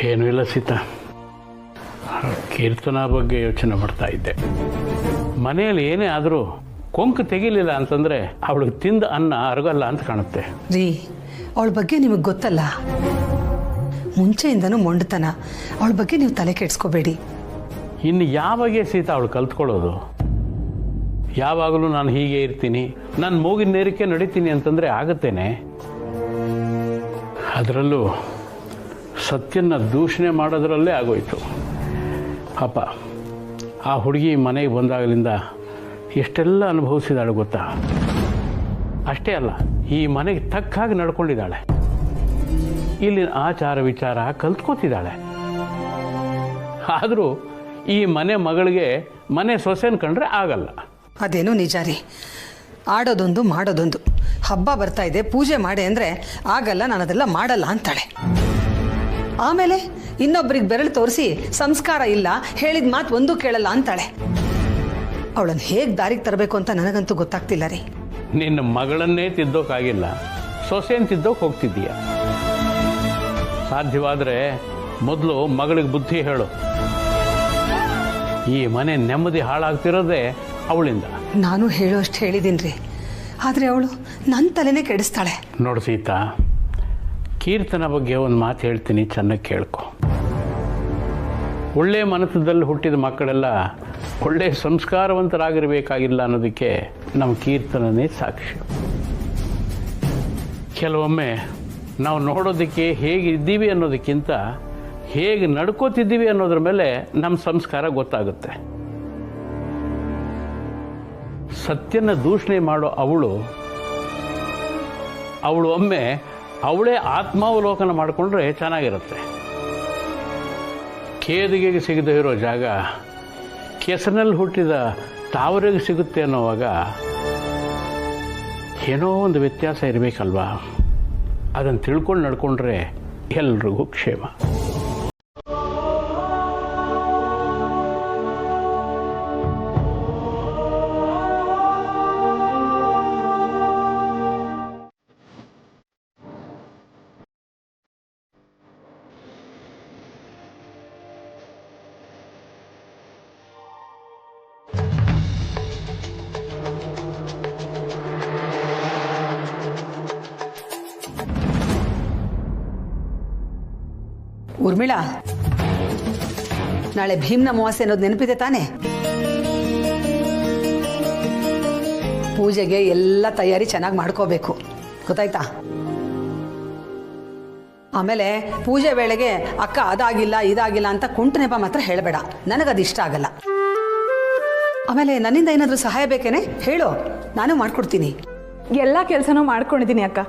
ಏನೂ ಇಲ್ಲ ಸೀತಾ, ಕೀರ್ತನಾ ಬಗ್ಗೆ ಯೋಚನೆ ಮಾಡ್ತಾ ಇದ್ದೆ. ಮನೆಯಲ್ಲಿ ಏನೇ ಆದರೂ ಕೊಂಕು ತೆಗಿಲಿಲ್ಲ ಅಂತಂದರೆ ಅವಳಿಗೆ ತಿಂದ ಅನ್ನ ಅರಗಲ್ಲ ಅಂತ ಕಾಣುತ್ತೆ. ರೀ, ಅವಳ ಬಗ್ಗೆ ನಿಮಗೆ ಗೊತ್ತಲ್ಲ, ಮುಂಚೆಯಿಂದನೂ ಮೊಂಡತನ. ಅವಳ ಬಗ್ಗೆ ನೀವು ತಲೆ ಕೆಡಿಸ್ಕೋಬೇಡಿ. ಇನ್ನು ಯಾವಾಗೇ ಸೀತಾ ಅವಳು ಕಲ್ತ್ಕೊಳ್ಳೋದು? ಯಾವಾಗಲೂ ನಾನು ಹೀಗೆ ಇರ್ತೀನಿ, ನಾನು ಮೂಗಿನ ನೇರಕ್ಕೆ ನಡೀತೀನಿ ಅಂತಂದರೆ ಆಗುತ್ತೇನೆ? ಅದರಲ್ಲೂ ಸತ್ಯನ ದೂಷಣೆ ಮಾಡೋದ್ರಲ್ಲೇ ಆಗೋಯ್ತು. ಪಾಪ ಆ ಹುಡುಗಿ ಮನೆಗೆ ಬಂದಾಗಲಿಂದ ಎಷ್ಟೆಲ್ಲ ಅನುಭವಿಸಿದಾಳೆ ಗೊತ್ತಾ? ಅಷ್ಟೇ ಅಲ್ಲ, ಈ ಮನೆಗೆ ತಕ್ಕ ಹಾಗೆ ನಡ್ಕೊಂಡಿದ್ದಾಳೆ. ಇಲ್ಲಿನ ಆಚಾರ ವಿಚಾರ ಕಲ್ತ್ಕೋತಿದ್ದಾಳೆ. ಆದರೂ ಈ ಮನೆ ಮಗಳಿಗೆ ಮನೆ ಸೊಸೆನ ಕಂಡ್ರೆ ಆಗಲ್ಲ. ಅದೇನೋ ನಿಜ ರೀ. ಆಡೋದೊಂದು ಮಾಡೋದೊಂದು. ಹಬ್ಬ ಬರ್ತಾ ಇದೆ, ಪೂಜೆ ಮಾಡಿ ಅಂದರೆ ಆಗಲ್ಲ, ನಾನು ಅದೆಲ್ಲ ಮಾಡಲ್ಲ ಅಂತಾಳೆ. ಆಮೇಲೆ ಇನ್ನೊಬ್ರಿಗೆ ಬೆರಳು ತೋರಿಸಿ ಸಂಸ್ಕಾರ ಇಲ್ಲ, ಹೇಳಿದ ಮಾತು ಒಂದೂ ಕೇಳಲ್ಲ ಅಂತಾಳೆ. ಅವಳನ್ನು ಹೇಗೆ ದಾರಿಗೆ ತರಬೇಕು ಅಂತ ನನಗಂತೂ ಗೊತ್ತಾಗ್ತಿಲ್ಲ ರೀ. ನಿನ್ನ ಮಗಳನ್ನೇ ತಿದ್ದೋಕ್ಕಾಗಿಲ್ಲ, ಸೊಸೆಯನ್ನು ತಿದ್ದೋಕೆ ಹೋಗ್ತಿದ್ದೀಯ. ಸಾಧ್ಯವಾದರೆ ಮೊದಲು ಮಗಳಿಗೆ ಬುದ್ಧಿ ಹೇಳು. ಈ ಮನೆ ನೆಮ್ಮದಿ ಹಾಳಾಗ್ತಿರೋದೇ ಅವಳಿಂದ. ನಾನು ಹೇಳೋಷ್ಟು ಹೇಳಿದ್ದೀನಿ ರೀ, ಆದರೆ ಅವಳು ನನ್ನ ತಲೆನೇ ಕೆಡಿಸ್ತಾಳೆ. ನೋಡು ಸೀತಾ, ಕೀರ್ತನ ಬಗ್ಗೆ ಒಂದು ಮಾತು ಹೇಳ್ತೀನಿ, ಚೆನ್ನಾಗಿ ಕೇಳ್ಕೊ. ಒಳ್ಳೆಯ ಮನಸ್ಸದಲ್ಲಿ ಹುಟ್ಟಿದ ಮಕ್ಕಳೆಲ್ಲ ಒಳ್ಳೆ ಸಂಸ್ಕಾರವಂತರಾಗಿರಬೇಕಾಗಿಲ್ಲ ಅನ್ನೋದಕ್ಕೆ ನಮ್ಮ ಕೀರ್ತನನೇ ಸಾಕ್ಷಿ. ಕೆಲವೊಮ್ಮೆ ನಾವು ನೋಡೋದಕ್ಕೆ ಹೇಗಿದ್ದೀವಿ ಅನ್ನೋದಕ್ಕಿಂತ ಹೇಗೆ ನಡ್ಕೋತಿದ್ದೀವಿ ಅನ್ನೋದ್ರ ಮೇಲೆ ನಮ್ಮ ಸಂಸ್ಕಾರ ಗೊತ್ತಾಗುತ್ತೆ. ಸತ್ಯನ ದೂಷಣೆ ಮಾಡೋ ಅವಳು ಒಮ್ಮೆ ಅವಳೇ ಆತ್ಮಾವಲೋಕನ ಮಾಡಿಕೊಂಡ್ರೆ ಚೆನ್ನಾಗಿರುತ್ತೆ. ಕೇದಿಗೆಗೆ ಸಿಗದೇ ಇರೋ ಜಾಗ ಕೆಸರಿನಲ್ಲಿ ಹುಟ್ಟಿದ ತಾವರೆಗೆ ಸಿಗುತ್ತೆ ಅನ್ನೋವಾಗ ಏನೋ ಒಂದು ವ್ಯತ್ಯಾಸ ಇರಬೇಕಲ್ವಾ? ಅದನ್ನು ತಿಳ್ಕೊಂಡು ನಡ್ಕೊಂಡ್ರೆ ಎಲ್ರಿಗೂ ಕ್ಷೇಮ. ಊರ್ಮಿಳಾ, ನಾಳೆ ಭೀಮ್ನ ಅಮಾವಾಸ್ಯೆ ಅನ್ನೋದು ನೆನಪಿದೆ ತಾನೆ? ಪೂಜೆಗೆ ಎಲ್ಲ ತಯಾರಿ ಚೆನ್ನಾಗಿ ಮಾಡ್ಕೋಬೇಕು, ಗೊತ್ತಾಯ್ತಾ? ಆಮೇಲೆ ಪೂಜೆ ವೇಳೆಗೆ ಅಕ್ಕ ಅದಾಗಿಲ್ಲ ಇದಾಗಿಲ್ಲ ಅಂತ ಕುಂಟು ನೆಪ ಮಾತ್ರ ಹೇಳಬೇಡ, ನನಗದು ಇಷ್ಟ ಆಗಲ್ಲ. ಆಮೇಲೆ ನನ್ನಿಂದ ಏನಾದರೂ ಸಹಾಯ ಬೇಕೇನೆ ಹೇಳು, ನಾನು ಮಾಡ್ಕೊಡ್ತೀನಿ. ಎಲ್ಲ ಕೆಲಸನೂ ಮಾಡ್ಕೊಂಡಿದ್ದೀನಿ ಅಕ್ಕ.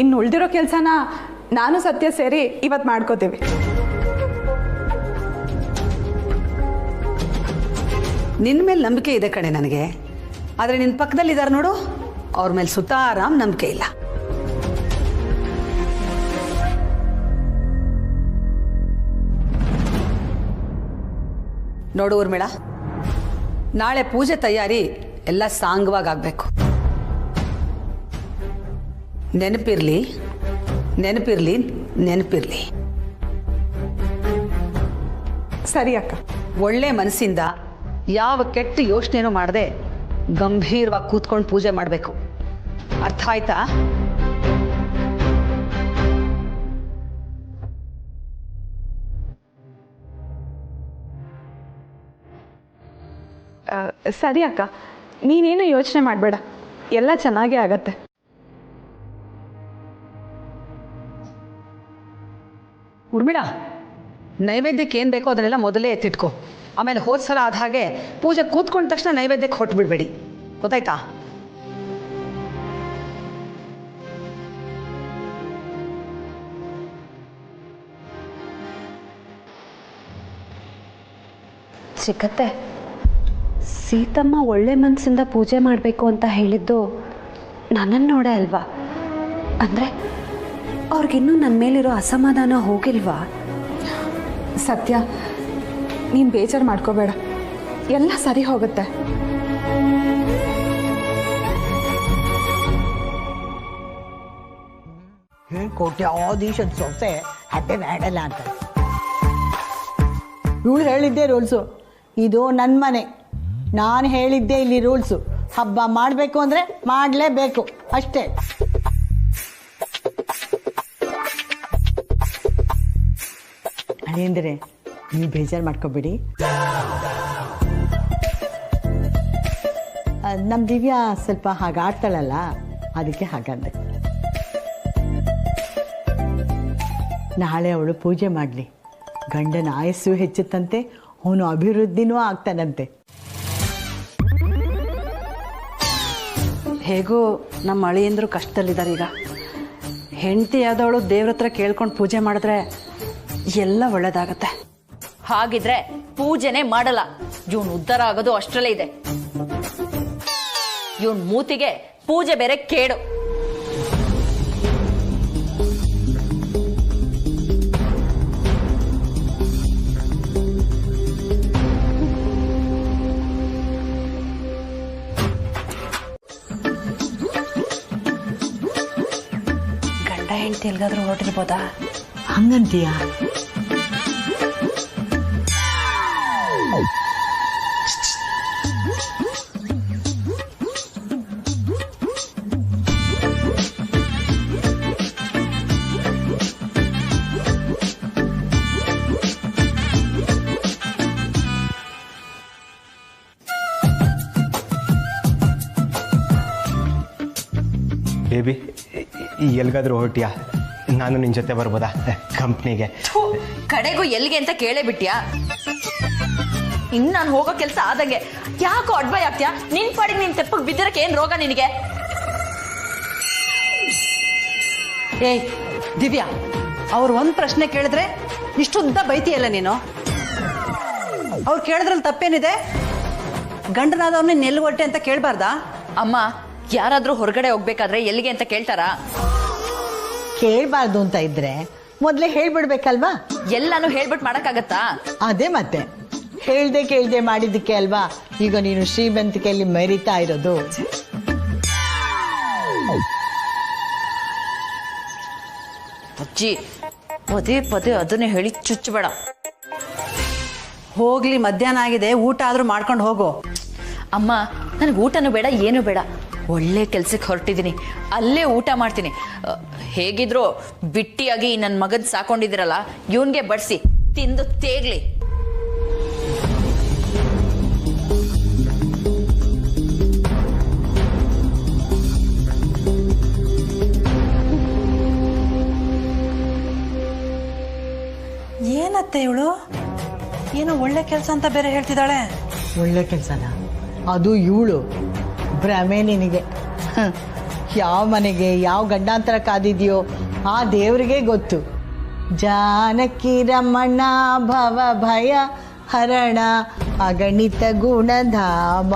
ಇನ್ನು ಉಳಿದಿರೋ ಕೆಲಸನ ನಾನು ಸತ್ಯ ಸೇರಿ ಇವತ್ತು ಮಾಡ್ಕೋತೀವಿ. ನಿನ್ನ ಮೇಲೆ ನಂಬಿಕೆ ಇದೆ ಕಣೆ ನನಗೆ, ಆದರೆ ನಿನ್ನ ಪಕ್ಕದಲ್ಲಿದ್ದಾರೆ ನೋಡು, ಅವ್ರ ಮೇಲೆ ಸುತಾರಾಮ್ ನಂಬಿಕೆ ಇಲ್ಲ. ನೋಡು ಊರ್ಮಿಳಾ, ನಾಳೆ ಪೂಜೆ ತಯಾರಿ ಎಲ್ಲ ಸಾಂಗವಾಗಿ ಆಗಬೇಕು. ನೆನಪಿರ್ಲಿ ನೆನಪಿರ್ಲಿ ನೆನಪಿರ್ಲಿ. ಸರಿ ಅಕ್ಕ. ಒಳ್ಳೆ ಮನಸ್ಸಿಂದ ಯಾವ ಕೆಟ್ಟ ಯೋಚನೆನೂ ಮಾಡದೆ ಗಂಭೀರವಾಗಿ ಕೂತ್ಕೊಂಡು ಪೂಜೆ ಮಾಡಬೇಕು, ಅರ್ಥ ಆಯ್ತಾ? ಸರಿ ಅಕ್ಕ, ನೀನೇನು ಯೋಚನೆ ಮಾಡಬೇಡ, ಎಲ್ಲ ಚೆನ್ನಾಗೇ ಆಗತ್ತೆ. ಊರ್ಮಿಳಾ, ನೈವೇದ್ಯಕ್ಕೆ ಏನು ಬೇಕೋ ಅದನ್ನೆಲ್ಲ ಮೊದಲೇ ಎತ್ತಿಟ್ಕೋ. ಆಮೇಲೆ ಹೋದ ಸಲ ಆದ ಹಾಗೆ ಪೂಜೆ ಕೂತ್ಕೊಂಡ ತಕ್ಷಣ ನೈವೇದ್ಯಕ್ಕೆ ಹೊಟ್ಬಿಡ್ಬೇಡಿ, ಗೊತ್ತಾಯ್ತಾ? ಚಿಕ್ಕತ್ತೆ, ಸೀತಮ್ಮ ಒಳ್ಳೆ ಮನಸ್ಸಿಂದ ಪೂಜೆ ಮಾಡಬೇಕು ಅಂತ ಹೇಳಿದ್ದು ನನ್ನನ್ನು ನೋಡೇ ಅಲ್ವಾ? ಅಂದರೆ ಅವ್ರಿಗಿನ್ನೂ ನನ್ನ ಮೇಲಿರೋ ಅಸಮಾಧಾನ ಹೋಗಿಲ್ವಾ? ಸತ್ಯ, ನೀನು ಬೇಜಾರು ಮಾಡ್ಕೋಬೇಡ, ಎಲ್ಲ ಸರಿ ಹೋಗುತ್ತೆ. ಕೋಟ್ಯಾಧೀಶದ ಸೊಸೆ ಹಡ್ಡೆ ಬೇಡಲ್ಲ ಅಂತ ಇವಳು ಹೇಳಿದ್ದೆ ರೂಲ್ಸು. ಇದು ನನ್ನ ಮನೆ, ನಾನು ಹೇಳಿದ್ದೆ ಇಲ್ಲಿ ರೂಲ್ಸು. ಹಬ್ಬ ಮಾಡಬೇಕು ಅಂದರೆ ಮಾಡಲೇಬೇಕು ಅಷ್ಟೇ. ಅದೇಂದರೆ ನೀವು ಬೇಜಾರು ಮಾಡ್ಕೊಬೇಡಿ. ನಮ್ಮ ದಿವ್ಯಾ ಸ್ವಲ್ಪ ಹಾಗಾಡ್ತಾಳಲ್ಲ, ಅದಕ್ಕೆ ಹಾಗಂದೆ. ನಾಳೆ ಅವಳು ಪೂಜೆ ಮಾಡಲಿ, ಗಂಡನ ಆಯಸ್ಸು ಹೆಚ್ಚುತ್ತಂತೆ, ಅವನು ಅಭಿವೃದ್ಧಿನೂ ಆಗ್ತಾನಂತೆ. ಹೇಗೂ ನಮ್ಮ ಅಳಿಯಂದ್ರು ಕಷ್ಟದಲ್ಲಿದ್ದಾರೆ. ಈಗ ಹೆಂಡತಿ ಆದವಳು ದೇವ್ರ ಹತ್ರ ಕೇಳ್ಕೊಂಡು ಪೂಜೆ ಮಾಡಿದ್ರೆ ಎಲ್ಲ ಒಳ್ಳೇದಾಗತ್ತೆ. ಹಾಗಿದ್ರೆ ಪೂಜೆನೆ ಮಾಡಲ್ಲ. ಇವನ್ ಉದ್ಧಾರ ಆಗೋದು ಅಷ್ಟರಲ್ಲೇ ಇದೆ. ಇವನ್ ಮೂತಿಗೆ ಪೂಜೆ ಬೇರೆ ಕೇಡು. ಗಂಡ ಹೆಂಡತಿ ಎಲ್ಗಾದ್ರೂ ಹೊರಟಿರ್ಬೋದಾ? ಹಂಗಂತೀಯ? ಬೇಬಿ, ಎಲ್ಗಾದ್ರೂ ಹೊರಟಿಯಾ? ನಾನು ನಿನ್ನ ಜೊತೆ ಬರ್ಬೋದಾ ಕಂಪ್ನಿಗೆ? ಕಡೆಗೂ ಎಲ್ಲಿಗೆ ಅಂತ ಕೇಳೇ ಬಿಟ್ಯಾ? ಇನ್ನು ನಾನು ಹೋಗೋ ಕೆಲಸ ಆದಂಗೆ ಯಾಕೋ ಅಡ್ಬಾಯ್ ಆಗ್ತೀಯಾ? ನಿನ್ ಪಾಡಿಗೆ ನಿನ್ ತೆಪ್ಪಗೆ ಬಿದ್ದಿರಕ್ಕೆ ಏನ್ ರೋಗ ನಿನಗೆ? ಏಯ್ ದಿವ್ಯಾ, ಅವ್ರು ಒಂದು ಪ್ರಶ್ನೆ ಕೇಳಿದ್ರೆ ಇಷ್ಟುದ್ದ ಬೈತಿಯಲ್ಲ ನೀನು. ಅವ್ರು ಕೇಳಿದ್ರಲ್ಲಿ ತಪ್ಪೇನಿದೆ? ಗಂಡನಾದವ್ರನ್ನ ನೆಲ್ಲು ಹೊಟ್ಟೆ ಅಂತ ಕೇಳಬಾರ್ದಾ? ಅಮ್ಮ, ಯಾರಾದ್ರೂ ಹೊರಗಡೆ ಹೋಗ್ಬೇಕಾದ್ರೆ ಎಲ್ಲಿಗೆ ಅಂತ ಕೇಳ್ತಾರಾ? ಕೇಳಬಾರ್ದು ಅಂತ ಇದ್ರೆ ಮೊದಲೇ ಹೇಳ್ಬಿಡ್ಬೇಕಲ್ವಾ? ಎಲ್ಲಾನು ಹೇಳ್ಬಿಟ್ಟು ಮಾಡಕ್ಕಾಗತ್ತಾ? ಅದೇ ಮತ್ತೆ ಕೇಳ್ದೆ ಮಾಡಿದ್ದಕ್ಕೆ ಅಲ್ವಾ ಈಗ ನೀನು ಶ್ರೀಮಂತಿಕೆಯಲ್ಲಿ ಮೆರಿತಾ ಇರೋದು. ಅಜ್ಜಿ, ಪದೇ ಪದೇ ಅದನ್ನೇ ಹೇಳಿ ಚುಚ್ಚಬೇಡ. ಹೋಗ್ಲಿ, ಮಧ್ಯಾಹ್ನ ಆಗಿದೆ, ಊಟ ಆದ್ರೂ ಮಾಡ್ಕೊಂಡು ಹೋಗು. ಅಮ್ಮ, ನನಗೆ ಊಟನೂ ಬೇಡ, ಏನೂ ಬೇಡ. ಒಳ್ಳೆ ಕೆಲ್ಸಕ್ಕೆ ಹೊರಟಿದ್ದೀನಿ, ಅಲ್ಲೇ ಊಟ ಮಾಡ್ತೀನಿ. ಹೇಗಿದ್ರು ಬಿಟ್ಟಿಯಾಗಿ ನನ್ನ ಮಗನ್ ಸಾಕೊಂಡಿದ್ದೀರಲ್ಲ, ಇವನ್ಗೆ ಬಡಿಸಿ ತಿಂದು ತೇಗ್ಲಿ. ಏನತ್ತೆ ಇವಳು ಏನೋ ಒಳ್ಳೆ ಕೆಲಸ ಅಂತ ಬೇರೆ ಹೇಳ್ತಿದ್ದಾಳೆ. ಒಳ್ಳೆ ಕೆಲಸನ? ಅದು ಇವಳು ಭ್ರಮೆ ನಿನಗೆ. ಯಾವ ಮನೆಗೆ ಯಾವ ಗಂಡಾಂತರ ಕಾದಿದೆಯೋ ಆ ದೇವರಿಗೆ ಗೊತ್ತು. ಜಾನಕಿ ರಮಣ ಭವ ಭಯ ಹರಣ ಅಗಣಿತ ಗುಣಧಾಮ.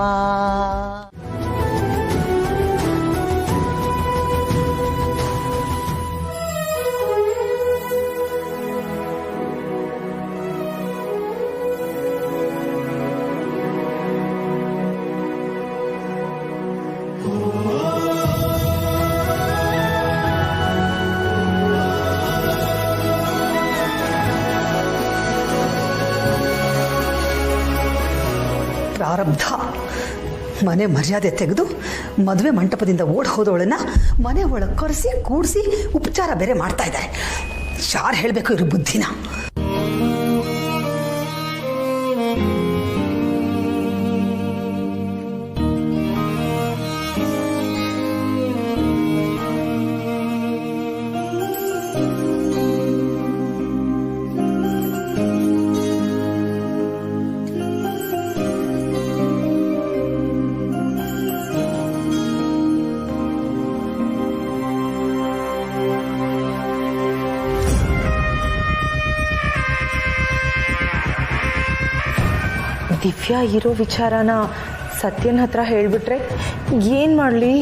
ಪ್ರಾರಬ್ಧ. ಮನೆ ಮರ್ಯಾದೆ ತೆಗೆದು ಮದುವೆ ಮಂಟಪದಿಂದ ಓಡ್ ಹೋದವಳನ್ನ ಮನೆ ಒಳಗೆ ಕರೆಸಿ ಕೂಡಿಸಿ ಉಪಚಾರ ಬೇರೆ ಮಾಡ್ತಾ ಇದ್ದಾರೆ. ಯಾರು ಹೇಳಬೇಕು ಇವ್ರ ಬುದ್ಧಿನ? ದಿವ್ಯಾ ಇರೋ ವಿಚಾರನ ಸತ್ಯನ ಹತ್ರ ಹೇಳ್ಬಿಟ್ರೆ ಏನ್ ಮಾಡ್ಲಿ?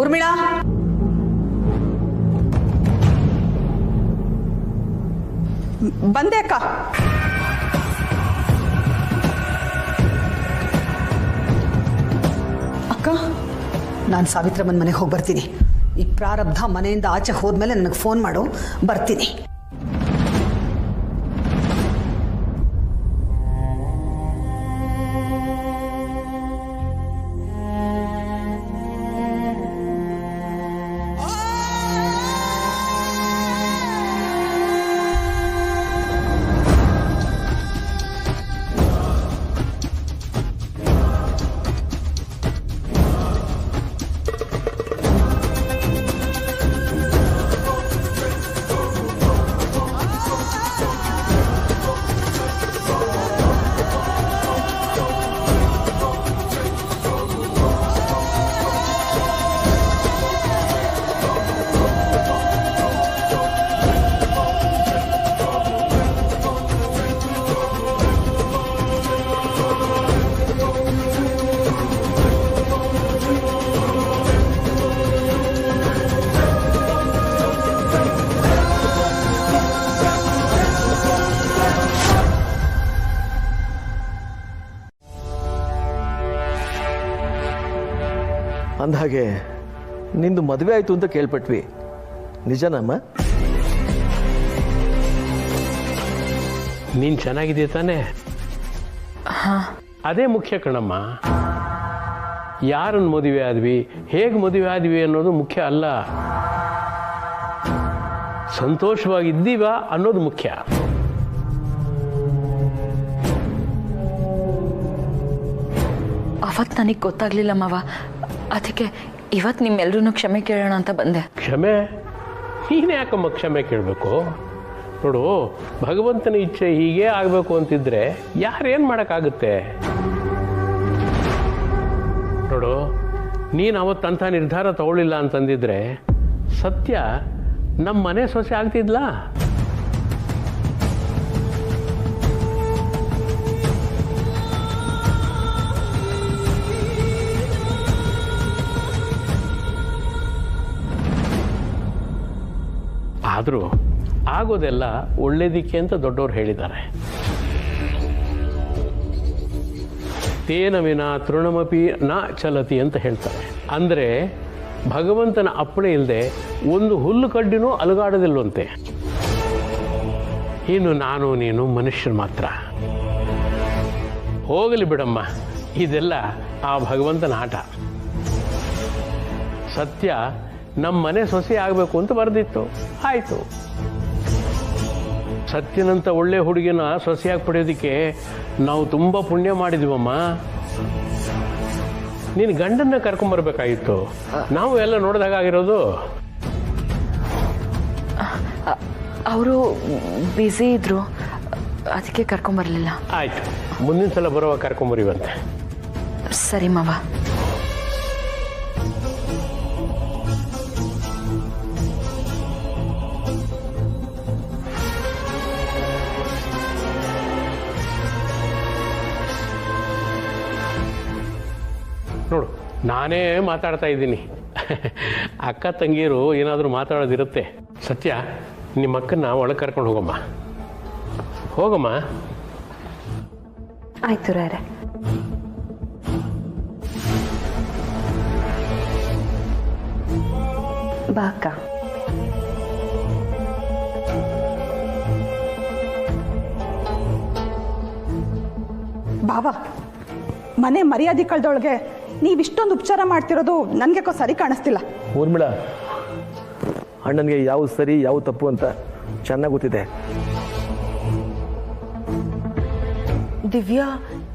ಊರ್ಮಿಳಾ, ಬಂದೆ ಅಕ್ಕ. ಅಕ್ಕ, ನಾನು ಸಾವಿತ್ರಮ್ಮನ ಮನೆಗೆ ಹೋಗಿ ಬರ್ತೀನಿ. ಈ ಪ್ರಾರಬ್ಧ ಮನೆಯಿಂದ ಆಚೆ ಹೋದ್ಮೇಲೆ ನನಗೆ ಫೋನ್ ಮಾಡು, ಬರ್ತೀನಿ. ಅಂದಹಾಗೆ ನಿಂದು ಮದುವೆ ಆಯಿತು ಅಂತ ಕೇಳ್ಪಟ್ವಿ, ನಿಜನಮ್ಮ? ನೀನು ಚೆನ್ನಾಗಿದೆಯಾ ತಾನೇ? ಅದೇ ಮುಖ್ಯ ಕಣಮ್ಮ. ಯಾರನ್ನು ಮದುವೆ ಆದ್ವಿ, ಹೇಗೆ ಮದುವೆ ಆದ್ವಿ ಅನ್ನೋದು ಮುಖ್ಯ ಅಲ್ಲ. ಸಂತೋಷವಾಗಿದ್ದೀವ ಅನ್ನೋದು ಮುಖ್ಯ. ಅವತ್ತು ನನಗೆ ಗೊತ್ತಾಗ್ಲಿಲ್ಲ ಮಾವ, ಅದಕ್ಕೆ ಇವತ್ತು ನಿಮ್ಮೆಲ್ಲರೂ ಕ್ಷಮೆ ಕೇಳೋಣ ಅಂತ ಬಂದೆ. ಕ್ಷಮೆ? ನೀನು ಯಾಕಮ್ಮ ಕ್ಷಮೆ ಕೇಳಬೇಕು? ನೋಡು, ಭಗವಂತನ ಇಚ್ಛೆ ಹೀಗೆ ಆಗಬೇಕು ಅಂತಿದ್ರೆ ಯಾರೇನು ಮಾಡೋಕ್ಕಾಗುತ್ತೆ? ನೋಡು, ನೀನು ಅವತ್ತಂಥ ನಿರ್ಧಾರ ತಗೊಳ್ಳಿಲ್ಲ ಅಂತಂದಿದ್ರೆ ಸತ್ಯ ನಮ್ಮ ಮನೆ ಸೊಸೆ ಆಗ್ತಿದ್ಲಾ? ಆದರೂ ಆಗೋದೆಲ್ಲ ಒಳ್ಳೇದಿಕ್ಕೆ ಅಂತ ದೊಡ್ಡವರು ಹೇಳಿದ್ದಾರೆ. ತೇನ ವಿನಾ ತೃಣಮಪಿ ನ ಚಲತಿ ಅಂತ ಹೇಳ್ತಾರೆ. ಅಂದರೆ ಭಗವಂತನ ಅಪ್ಪಣೆ ಇಲ್ಲದೆ ಒಂದು ಹುಲ್ಲು ಕಡ್ಡಿನೂ ಅಲುಗಾಡೋದಿಲ್ವಂತೆ. ಇನ್ನು ನಾನು ನೀನು ಮನುಷ್ಯರು ಮಾತ್ರ. ಹೋಗಲಿ ಬಿಡಮ್ಮ, ಇದೆಲ್ಲ ಆ ಭಗವಂತನ ಆಟ. ಸತ್ಯ ನಮ್ಮ ಮನೆ ಸೊಸೆ ಆಗಬೇಕು ಅಂತ ಬರೆದಿತ್ತು, ಆಯಿತು. ಸತ್ಯನಂತ ಒಳ್ಳೆ ಹುಡುಗಿನ ಸೊಸೆಯಾಗಿ ಪಡೆಯೋದಕ್ಕೆ ನಾವು ತುಂಬ ಪುಣ್ಯ ಮಾಡಿದ್ವಮ್ಮ. ನೀನು ಗಂಡನ್ನ ಕರ್ಕೊಂಬರ್ಬೇಕಾಗಿತ್ತು, ನಾವು ಎಲ್ಲ ನೋಡಿದಾಗಿರೋದು. ಅವರು ಬ್ಯುಸಿ ಇದ್ರು, ಅದಕ್ಕೆ ಕರ್ಕೊಂಬರ್ಲಿಲ್ಲ. ಆಯ್ತು, ಮುಂದಿನ ಸಲ ಬರುವಾಗ ಕರ್ಕೊಂಬರಿವಂತೆ. ಸರಿ ಮಾವ. ನೋಡು, ನಾನೇ ಮಾತಾಡ್ತಾ ಇದ್ದೀನಿ. ಅಕ್ಕ ತಂಗಿಯರು ಏನಾದರೂ ಮಾತಾಡೋದಿರುತ್ತೆ. ಸತ್ಯ, ನಿಮ್ಮ ಅಕ್ಕನ್ನ ಒಳಗೆ ಕರ್ಕೊಂಡು ಹೋಗಮ್ಮ. ಹೋಗಮ್ಮ. ಆಯ್ತು ರಾರೆ. ಬಾ ಅಕ್ಕ. ಬಾವಾ, ಮನೆ ಮರ್ಯಾದೆ ಕಳೆದೊಳಗೆ ನೀವಿಷ್ಟೊಂದು ಉಪಚಾರ ಮಾಡ್ತಿರೋದು ನನಗೆ ಸರಿ ಕಾಣಿಸ್ತಿಲ್ಲ. ಊರ್ಮಿಳ, ಅಣ್ಣನಿಗೆ ಯಾವುದು ಸರಿ ಯಾವುದು ತಪ್ಪು ಅಂತ ಚೆನ್ನಾಗಿ ಗೊತ್ತಿದೆ. ದಿವ್ಯಾ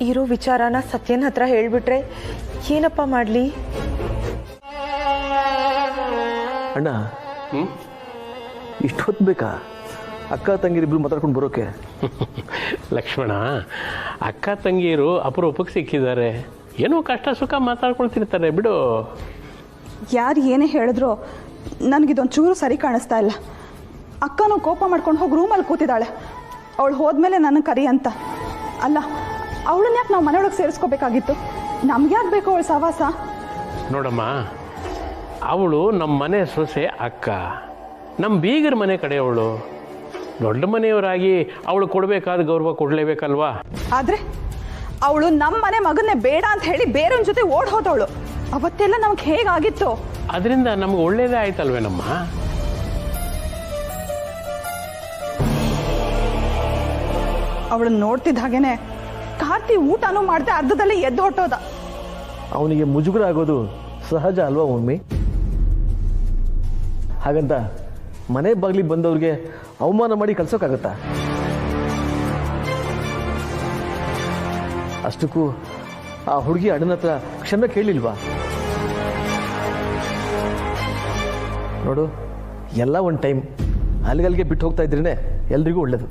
ಇರೋ ವಿಚಾರನ ಸತ್ಯನ ಹತ್ರ ಹೇಳ್ಬಿಟ್ರೆ ಏನಪ್ಪ ಮಾಡಲಿ? ಅಣ್ಣ, ಇಷ್ಟೊತ್ತು ಬೇಕಾ ಅಕ್ಕ ತಂಗಿರಿಬ್ರು ಮಾತಾಡ್ಕೊಂಡು ಬರೋಕೆ? ಲಕ್ಷ್ಮಣ, ಅಕ್ಕ ತಂಗಿಯರು ಅಪರೂಪಕ್ಕೆ ಸಿಕ್ಕಿದ್ದಾರೆ. ಏನೋ ಕಷ್ಟ ಸುಖ ಮಾತಾಡ್ಕೊಳ್ತಿರ್ತಾರೆ, ಬಿಡು. ಯಾರು ಏನೇ ಹೇಳಿದ್ರು ನನಗಿದೊಂದು ಚೂರು ಸರಿ ಕಾಣಿಸ್ತಾ ಇಲ್ಲ. ಅಕ್ಕನೂ ಕೋಪ ಮಾಡ್ಕೊಂಡು ಹೋಗಿ ರೂಮಲ್ಲಿ ಕೂತಿದ್ದಾಳೆ. ಅವಳು ಹೋದ್ಮೇಲೆ ನನಗೆ ಕರಿ ಅಂತ. ಅಲ್ಲ, ಅವಳನ್ನ ಯಾಕೆ ನಾವು ಮನೆಯೊಳಗೆ ಸೇರಿಸ್ಕೋಬೇಕಾಗಿತ್ತು? ನಮ್ಗೆ ಯಾಕೆ ಬೇಕು ಅವಳು ಸಹವಾಸ? ನೋಡಮ್ಮ, ಅವಳು ನಮ್ಮ ಮನೆ ಸೊಸೆ ಅಕ್ಕ, ನಮ್ಮ ಬೀಗರ ಮನೆ ಕಡೆಯವಳು. ದೊಡ್ಡ ಮನೆಯವರಾಗಿ ಅವಳು ಕೊಡಬೇಕಾದ ಗೌರವ ಕೊಡಲೇಬೇಕಲ್ವಾ? ಆದರೆ ಅವಳು ನಮ್ಮ ಮನೆ ಮಗನ್ನೇ ಬೇಡ ಅಂತ ಹೇಳಿ ಬೇರೆಯವ್ರ ಜೊತೆ ಓಡ್ ಹೋದವಳು. ಅವತ್ತೆಲ್ಲ ನಮ್ಗೆ ಹೇಗಾಗಿತ್ತು? ಅದರಿಂದ ನಮ್ಗೆ ಒಳ್ಳೇದೇ ಆಯ್ತಲ್ವೇನಮ್ಮ? ಅವಳನ್ನ ನೋಡ್ತಿದ್ದ ಹಾಗೇನೆ ಕಾರ್ತಿ ಊಟನೂ ಮಾಡದೆ ಅರ್ಧದಲ್ಲೇ ಎದ್ದು ಹೊಟ್ಟೋದ. ಅವನಿಗೆ ಮುಜುಗರ ಆಗೋದು ಸಹಜ ಅಲ್ವಾ ಮಮ್ಮಿ? ಹಾಗಂತ ಮನೆ ಬಾಗಿಲಿಗೆ ಬಂದವ್ರಿಗೆ ಅವಮಾನ ಮಾಡಿ ಕಳ್ಸೋಕ್ಕಾಗತ್ತಾ? ಅಷ್ಟಕ್ಕೂ ಆ ಹುಡುಗಿ ಅಣ್ಣನ ಹತ್ರ ಕ್ಷಮೆ ಕೇಳಿಲ್ವಾ? ನೋಡು, ಎಲ್ಲ ಒಂದು ಟೈಮ್ ಅಲ್ಲಿಗಲ್ಲಿಗೆ ಬಿಟ್ಟು ಹೋಗ್ತಾ ಇದ್ರೇನೆ ಎಲ್ರಿಗೂ ಒಳ್ಳೇದು.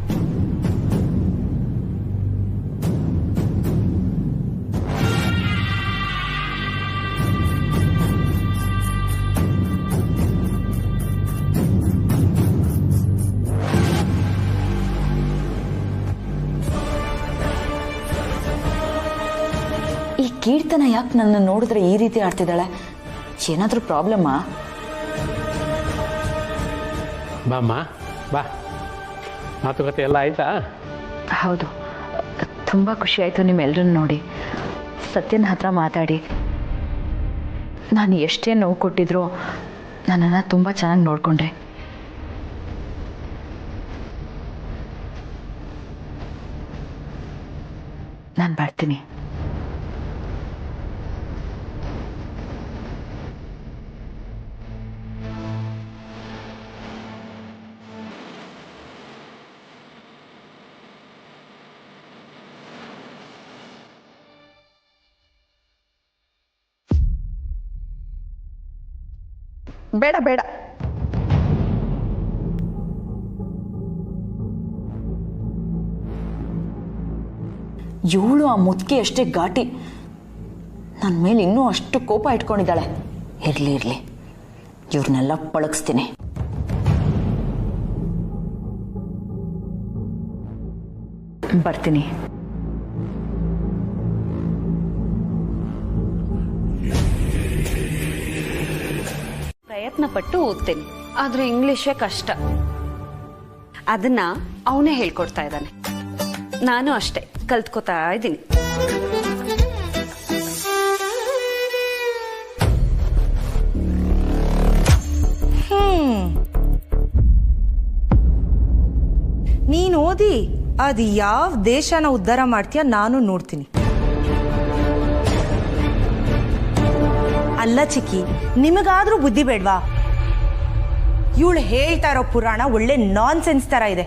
ಈ ಕೀರ್ತನ ಯಾಕೆ ನನ್ನ ನೋಡಿದ್ರೆ ಈ ರೀತಿ ಆಡ್ತಿದ್ದಾಳೆ? ಏನಾದರೂ ಪ್ರಾಬ್ಲಮ್ಮಾ? ಬಾಮ್ಮ ಬಾ, ಮಾತುಕತೆ ಎಲ್ಲ ಆಯ್ತಾ? ಹೌದು, ತುಂಬ ಖುಷಿ ಆಯಿತು ನಿಮ್ಮೆಲ್ಲರನ್ನು ನೋಡಿ. ಸತ್ಯನ ಹತ್ರ ಮಾತಾಡಿ ನಾನು ಎಷ್ಟೇ ನೋವು ಕೊಟ್ಟಿದ್ರು ನನ್ನನ್ನು ತುಂಬ ಚೆನ್ನಾಗಿ ನೋಡಿಕೊಂಡ್ರೆ. ನಾನು ಬರ್ತೀನಿ. ಬೇಡ ಬೇಡ, ಇವಳು ಆ ಮುದುಕಿ ಅಷ್ಟೇ ಘಾಟಿ, ನನ್ನ ಮೇಲೆ ಇನ್ನೂ ಅಷ್ಟು ಕೋಪ ಇಟ್ಕೊಂಡಿದ್ದಾಳೆ. ಇರಲಿ ಇರಲಿ, ಇವ್ರನ್ನೆಲ್ಲ ಪಳಗಿಸ್ತೀನಿ. ಬರ್ತೀನಿ. ಪ್ರಯತ್ನ ಪಟ್ಟು ಓದ್ತೇನೆ, ಆದ್ರೆ ಇಂಗ್ಲಿಷೇ ಕಷ್ಟ. ಅದನ್ನ ಅವನೇ ಹೇಳ್ಕೊಡ್ತಾ ಇದ್ದಾನೆ, ನಾನು ಅಷ್ಟೇ ಕಲ್ತ್ಕೋತಾ ಇದ್ದೀನಿ. ನೀನು ಓದಿ ಅದು ಯಾವ ದೇಶನ ಉದ್ಧಾರ ಮಾಡ್ತೀಯ ನಾನು ನೋಡ್ತೀನಿ. ಅಲ್ಲ ಚಿಕ್ಕಿ, ನಿಮಗಾದ್ರೂ ಬುದ್ಧಿ ಬೇಡ್ವಾ? ಇವಳು ಹೇಳ್ತಾ ಇರೋ ಪುರಾಣ ಒಳ್ಳೆ ನಾನ್ ಸೆನ್ಸ್ ತರ ಇದೆ,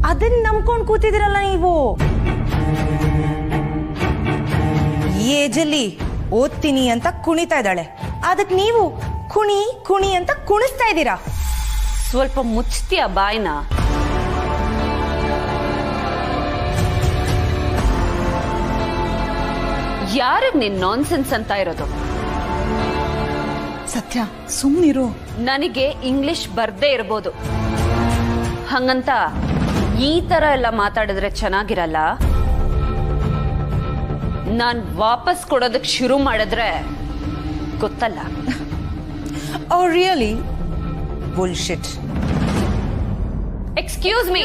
ಅದನ್ನ ನಂಬ್ಕೊಂಡು ಕೂತಿದಿರಲ್ಲ ನೀವು. ಈ ಏಜಲ್ಲಿ ಓದ್ತೀನಿ ಅಂತ ಕುಣಿತಾ ಇದ್ದಾಳೆ, ಅದಕ್ಕೆ ನೀವು ಕುಣಿ ಕುಣಿ ಅಂತ ಕುಣಿಸ್ತಾ ಇದ್ದೀರಾ. ಸ್ವಲ್ಪ ಮುಚ್ತೀಯ ಬಾಯ್ನ? ಯಾರಿಗೆ ನೀನ್ ನಾನ್ ಸೆನ್ಸ್ ಅಂತ ಇರೋದು? ಸತ್ಯ ಸುಮ್ಮನಿರು. ನನಗೆ ಇಂಗ್ಲಿಷ್ ಬರ್ದೇ ಇರ್ಬೋದು, ಹಂಗಂತ ಈ ತರ ಎಲ್ಲ ಮಾತಾಡಿದ್ರೆ ಚೆನ್ನಾಗಿರಲ್ಲ. ನಾನ್ ವಾಪಸ್ ಕೊಡೋದಕ್ಕೆ ಶುರು ಮಾಡಿದ್ರೆ ಗೊತ್ತಲ್ಲ. Oh really? Bullshit. Excuse me.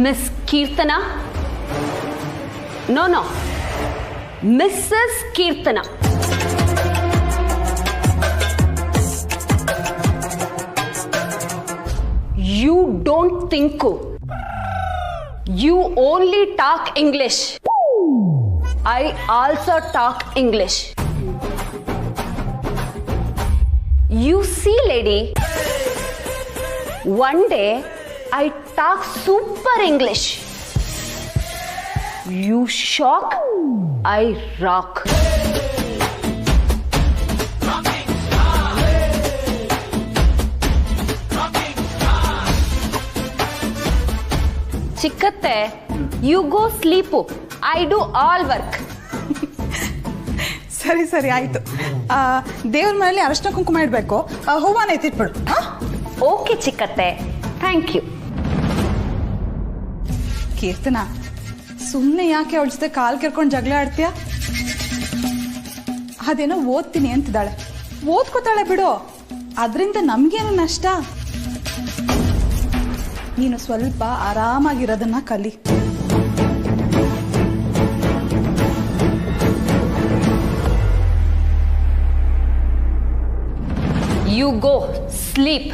Miss Kirtana? No. Mrs. Kirtana. You don't think. You only talk English. I also talk English. You see, lady, one day I talk super English. You shock, I rock. ಚಿಕ್ಕತ್ತೆ, you go sleep. I do all work. ಸರಿ ಸರಿ ಆಯ್ತು. ದೇವ್ರ ಮನೇಲಿ ಅರಶಿನ ಕುಂಕುಮ ಇಡಬೇಕು, ಹೂವನ್ನ ಎತ್ತಿಟ್ಬಿಡು. ಓಕೆ ಚಿಕ್ಕತ್ತೆ, ಥ್ಯಾಂಕ್ ಯು. ಕೀರ್ತನ, ಸುಮ್ಮನೆ ಯಾಕೆ ಅವಳ ಜೊತೆ ಕಾಲ್ ಕೆರ್ಕೊಂಡು ಜಗಳ ಆಡ್ತೀಯ? ಅದೇನೋ ಓದ್ತೀನಿ ಅಂತಿದ್ದಾಳೆ. ಓದ್ಕೋತಾಳೆ ಬಿಡು, ಅದರಿಂದ ನಮಗೇನು ನಷ್ಟ? ನೀನು ಸ್ವಲ್ಪ ಆರಾಮಾಗಿರೋದನ್ನ ಕಲಿ. You go sleep.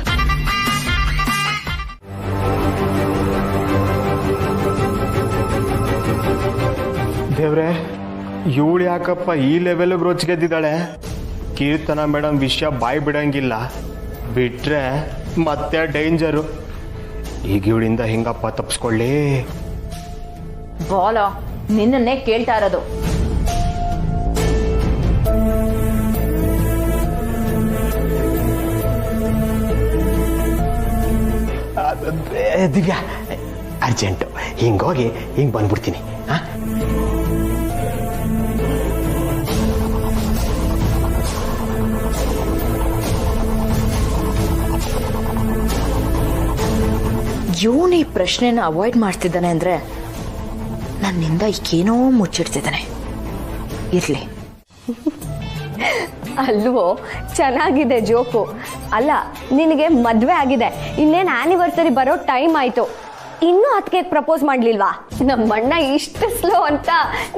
ದೇವ್ರೆ, ಇವಳು ಯಾಕಪ್ಪ ಈ ಲೆವೆಲ್ಗೆ ರೋಚಿಗೆದ್ದಿದ್ದಾಳೆ? ಕೀರ್ತನ ಮೇಡಮ್ ವಿಷಯ ಬಾಯಿ ಬಿಡಂಗಿಲ್ಲ, ಬಿಟ್ರೆ ಮತ್ತೆ ಡೇಂಜರು. ಈಗ ಇವಳಿಂದ ಹೆಂಗಪ್ಪ ತಪ್ಪಿಸ್ಕೊಳ್ಳಿ? ಬಾಲ ನಿನ್ನನ್ನೇ ಕೇಳ್ತಾ ಇರೋದು. ದಿವ್ಯಾ, ಅರ್ಜೆಂಟು, ಹಿಂಗೋಗಿ ಹಿಂಗೆ ಬಂದ್ಬಿಡ್ತೀನಿ. ಹಾಂ, ಇವನು ಈ ಪ್ರಶ್ನೆನ ಅವಾಯ್ಡ್ ಮಾಡ್ತಿದ್ದಾನೆ ಅಂದ್ರೆ ನನ್ನಿಂದ ಏನೋ ಮುಚ್ಚಿಡ್ತಿದ್ದಾನೆ. ಇರ್ಲಿ. ಅಲ್ವೋ, ಚೆನ್ನಾಗಿದೆ ಜೋಕು. ಅಲ್ಲ, ನಿನಗೆ ಮದ್ವೆ ಆಗಿದೆ, ಇನ್ನೇನು ಆನಿವರ್ಸರಿ ಬರೋ ಟೈಮ್ ಆಯ್ತು, ಇನ್ನೂ ಅದಕ್ಕೆ ಪ್ರಪೋಸ್ ಮಾಡ್ಲಿಲ್ವಾ? ನಮ್ಮಣ್ಣ ಇಷ್ಟು ಸ್ಲೋ ಅಂತ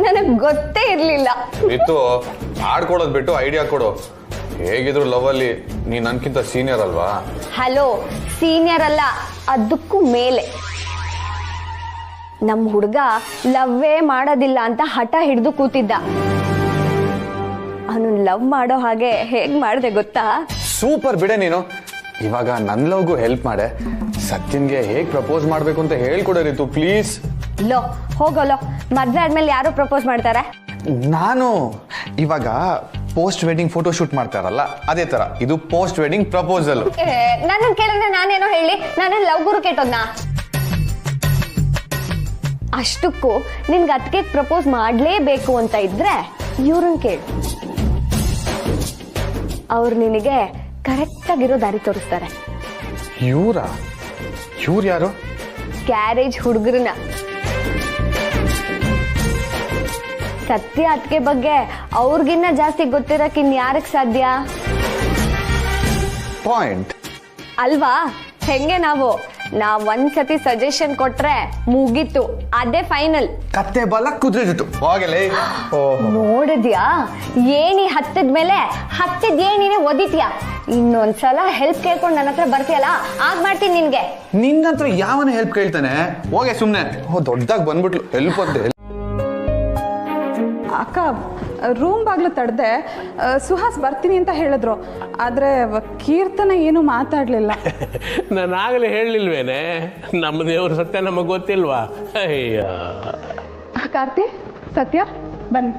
ನನಗೆ ಗೊತ್ತೇ ಇರ್ಲಿಲ್ಲ. ಇತ್ತು ಆಡ್ಕೊಡೋದು ಬಿಟ್ಟು ಐಡಿಯಾ ಕೊಡು. ಹೇಗಿದ್ರು ಲವ್ ಅಲ್ಲಿ ನೀನ್ ನನ್ಕಿಂತ ಸೀನಿಯರ್ ಅಲ್ವಾ? ಹಲೋ, ಸೀನಿಯರ್ ಅಲ್ಲ, ಅದಕ್ಕೂ ಮೇಲೆ. ನಮ್ಮ ಹುಡುಗ ಲವ್ವೇ ಮಾಡೋದಿಲ್ಲ ಅಂತ ಹಠ ಹಿಡಿದು ಕೂತಿದ್ದ. ಅವನು ಲವ್ ಮಾಡೋ ಹಾಗೆ ಹೇಗ್ ಮಾಡಿದೆ ಗೊತ್ತಾ? ಸೂಪರ್ ಬಿಡೆ ನೀನು. ಇವಾಗ ನನ್ ಲವ್ಗೂ ಹೆಲ್ಪ್ ಮಾಡೆ. ಸತ್ಯನ್ಗೆ ಹೇಗ್ ಪ್ರಪೋಸ್ ಮಾಡ್ಬೇಕು ಅಂತ ಹೇಳ್ಕೊಡೋ ರೀತು, ಪ್ಲೀಸ್. ಲೋ ಹೋಗೋಲೋ, ಮದ್ವೆ ಆದ್ಮೇಲೆ ಯಾರು ಪ್ರಪೋಸ್ ಮಾಡ್ತಾರೆ? ನಾನು ಇವಾಗ ಪೋಸ್ಟ್ ವೆಡ್ಡಿಂಗ್ ಫೋಟೋ ಶೂಟ್ ಮಾಡ್ತಾರಲ್ಲ, ಅದೇ ತರ ಇದು ಪೋಸ್ಟ್ ವೆಡ್ಡಿಂಗ್ ಪ್ರಪೋಸಲ್. ನನ್ನ ಕೇಳಿದ್ರೆ ನಾನೇನೋ ಹೇಳಿ, ನಾನು ಲವ್ ಗುರು ಕೆಟ್ಟೋದ್ನ? ಅಷ್ಟಕ್ಕೂ ನಿನ್ಗೆ ಅದಕ್ಕೆ ಪ್ರಪೋಸ್ ಮಾಡ್ಲೇಬೇಕು ಅಂತ ಇದ್ರೆ ಇವ್ರನ್ನ ಕೇಳು. ಅವ್ರು ನಿನಗೆ ಕರೆಕ್ಟ್ ಆಗಿರೋ ದಾರಿ ತೋರಿಸ್ತಾರೆ. ಇವ್ರು ಯಾರು? ಕ್ಯಾರೇಜ್ ಹುಡುಗರನ್ನ. ಸತ್ಯ ಅದಕ್ಕೆ ಬಗ್ಗೆ ಅವ್ರಿಗಿನ್ನ ಜಾಸ್ತಿ ಗೊತ್ತಿರಕ್ ಇನ್ಯಾರಕ್ ಸಾಧ್ಯ? ಪಾಯಿಂಟ್ ಅಲ್ವಾ? ಹೆಂಗೆ ನಾವ್ ಒಂದ್ಸತಿ ಸಜೆಷನ್ ಕೊಟ್ರೆ ಮುಗೀತು, ಅದೇ ಫೈನಲ್. ಕತ್ತೆ ಬಲ ಕುದುರೆ ಜುಟ್ಟು ಹೋಗಲೇ. ನೋಡಿದ್ಯಾ, ಏಣಿ ಹತ್ತಿದ್ಮೇಲೆ ಹತ್ತಿದ್ ಏಣಿನೇ ಒದಿತ್ಯಾ. ಇನ್ನೊಂದ್ಸಲ ಹೆಲ್ಪ್ ಕೇಳ್ಕೊಂಡು ನನ್ನ ಹತ್ರ ಬರ್ತೀಯಲ್ಲ, ಆಗ ಮಾಡ್ತೀನಿ ನಿನ್ಗೆ. ನಿನ್ನತ್ರ ಯಾವನ ಹೆಲ್ಪ್ ಕೇಳ್ತಾನೆ? ಹೋಗೆ ಸುಮ್ನೆ. ದೊಡ್ಡದಾಗಿ ಬಂದ್ಬಿಟ್ಲು ಹೆಲ್ಪ್ ಅಂತ. ಅಕ್ಕ, ರೂಮ್ ಬಾಗ್ಲು ತಡೆದೆ, ಸುಹಾಸ್ ಬರ್ತೀನಿ ಅಂತ ಹೇಳಿದ್ರು, ಆದ್ರೆ ಕೀರ್ತನ ಏನು ಮಾತಾಡ್ಲಿಲ್ಲ. ನಾನು ಆಗಲೇ ಹೇಳಲಿಲ್ವೇನೆ, ನಮ್ಮ ದೇವ್ರ ಸತ್ಯ ನಮಗೆ ಗೊತ್ತಿಲ್ವಾ? ಅಯ್ಯ ಕಾರ್ತಿ, ಸತ್ಯ ಬನ್ನಿ.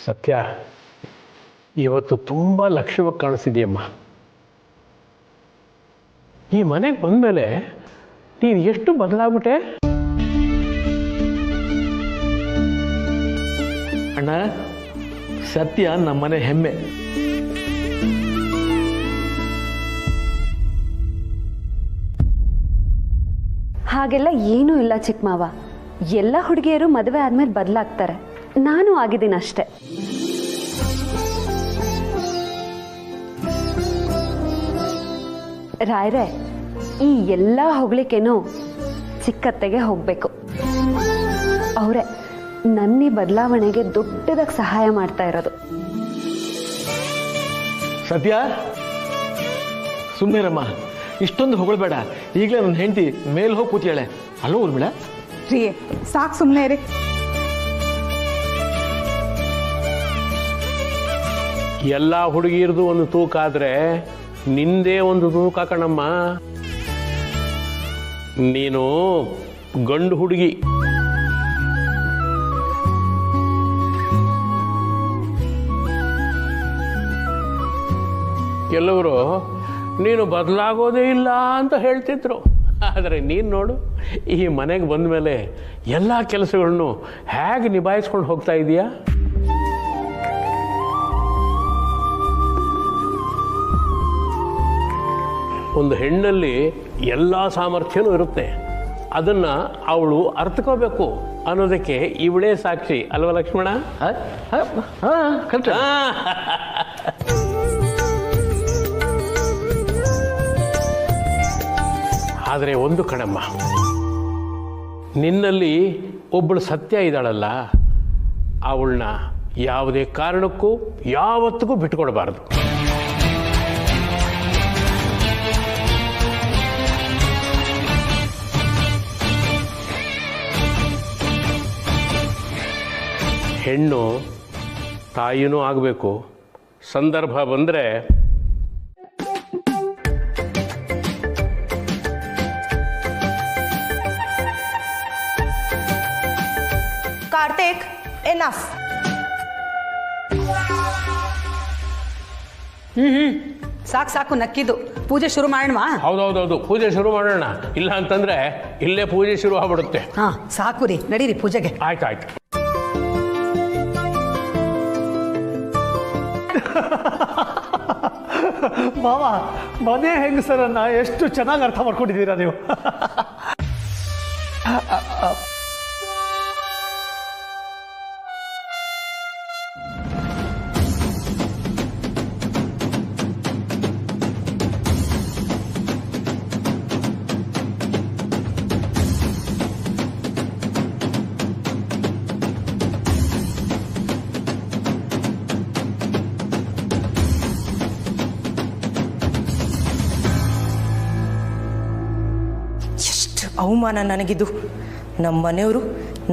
ಸತ್ಯ, ಇವತ್ತು ತುಂಬ ಲಕ್ಷವಾಗಿ ಕಾಣಿಸ್ತಿದೆಯಮ್ಮ. ಈ ಮನೆಗೆ ಬಂದಮೇಲೆ ನೀನು ಎಷ್ಟು ಬದಲಾಗ್ಬಿಟ್ಟೆ ಅಣ್ಣ. ಸತ್ಯ ನಮ್ಮನೆ ಹೆಮ್ಮೆ. ಹಾಗೆಲ್ಲ ಏನೂ ಇಲ್ಲ ಚಿಕ್ಕ ಮಾವ. ಎಲ್ಲ ಹುಡುಗಿಯರು ಮದುವೆ ಆದ್ಮೇಲೆ ಬದಲಾಗ್ತಾರೆ, ನಾನು ಆಗಿದ್ದೀನಿ ಅಷ್ಟೆ. ರಾಯ್ರೆ, ಈ ಎಲ್ಲ ಹೊಗಳಿಕೆನೂ ಚಿಕ್ಕತ್ತೆಗೆ ಹೋಗ್ಬೇಕು. ಅವರೇ ನನ್ನ ಈ ಬದಲಾವಣೆಗೆ ದೊಡ್ಡದಾಗಿ ಸಹಾಯ ಮಾಡ್ತಾ ಇರೋದು. ಸತ್ಯ, ಸುಮ್ಮನಿರಮ್ಮ, ಇಷ್ಟೊಂದು ಹೊಗಳ್ಬೇಡ. ಈಗಲೇ ನನ್ನ ಹೆಂಡತಿ ಮೇಲೆ ಹೋಗಿ ಕೂತಿಯಾಳೆ, ಅಲ್ಲೋ ಊರ್ಬೇಡ. ರೀ, ಸಾಕು, ಸುಮ್ಮನೆ ರೀ. ಎಲ್ಲ ಹುಡುಗಿಯರದು ಒಂದು ತೂಕ ಆದ್ರೆ ನಿಂದೇ ಒಂದು ತೂಕ ಕಣಮ್ಮ. ನೀನು ಗಂಡು ಹುಡುಗಿ. ಕೆಲವರು ನೀನು ಬದಲಾಗೋದೇ ಇಲ್ಲ ಅಂತ ಹೇಳ್ತಿದ್ರು. ಆದರೆ ನೀನು ನೋಡು, ಈ ಮನೆಗೆ ಬಂದ ಮೇಲೆ ಎಲ್ಲ ಕೆಲಸಗಳನ್ನು ಹೇಗೆ ನಿಭಾಯಿಸ್ಕೊಂಡು ಹೋಗ್ತಾ ಇದೀಯಾ? ಒಂದು ಹೆಣ್ಣಲ್ಲಿ ಎಲ್ಲ ಸಾಮರ್ಥ್ಯನೂ ಇರುತ್ತೆ, ಅದನ್ನು ಅವಳು ಅರ್ಥಕೋಬೇಕು ಅನ್ನೋದಕ್ಕೆ ಇವಳೇ ಸಾಕ್ಷಿ ಅಲ್ವಾ ಲಕ್ಷ್ಮಣ? ಆದರೆ ಒಂದು ಕಣಮ್ಮ, ನಿನ್ನಲ್ಲಿ ಒಬ್ಬಳು ಸತ್ಯ ಇದ್ದಾಳಲ್ಲ, ಅವಳನ್ನ ಯಾವುದೇ ಕಾರಣಕ್ಕೂ ಯಾವತ್ತಿಗೂ ಬಿಟ್ಕೊಡ್ಬಾರ್ದು. ಹೆಣ್ಣು ತಾಯಿನೂ ಆಗಬೇಕು, ಸಂದರ್ಭ ಬಂದರೆ ಕಾರ್ತಿಕ್, ಎನಫ್. ಸಾಕು ನಕ್ಕಿದ್ದು. ಪೂಜೆ ಶುರು ಮಾಡೋಣ. ಹೌದೌದೌದು, ಪೂಜೆ ಶುರು ಮಾಡೋಣ. ಇಲ್ಲ ಅಂತಂದ್ರೆ ಇಲ್ಲೇ ಪೂಜೆ ಶುರು ಆಗ್ಬಿಡುತ್ತೆ. ಸಾಕು ರೀ, ನಡೀರಿ ಪೂಜೆಗೆ. ಆಯ್ತಾಯ್ತು. ಮಾವ, ಮನೆ ಹೆಂಗಸರನ್ನ ಎಷ್ಟು ಚೆನ್ನಾಗಿ ಅರ್ಥ ಮಾಡ್ಕೊಂಡಿದ್ದೀರಾ ನೀವು. ಅವಮಾನ ನನಗಿದು. ನಮ್ಮ ಮನೆಯವರು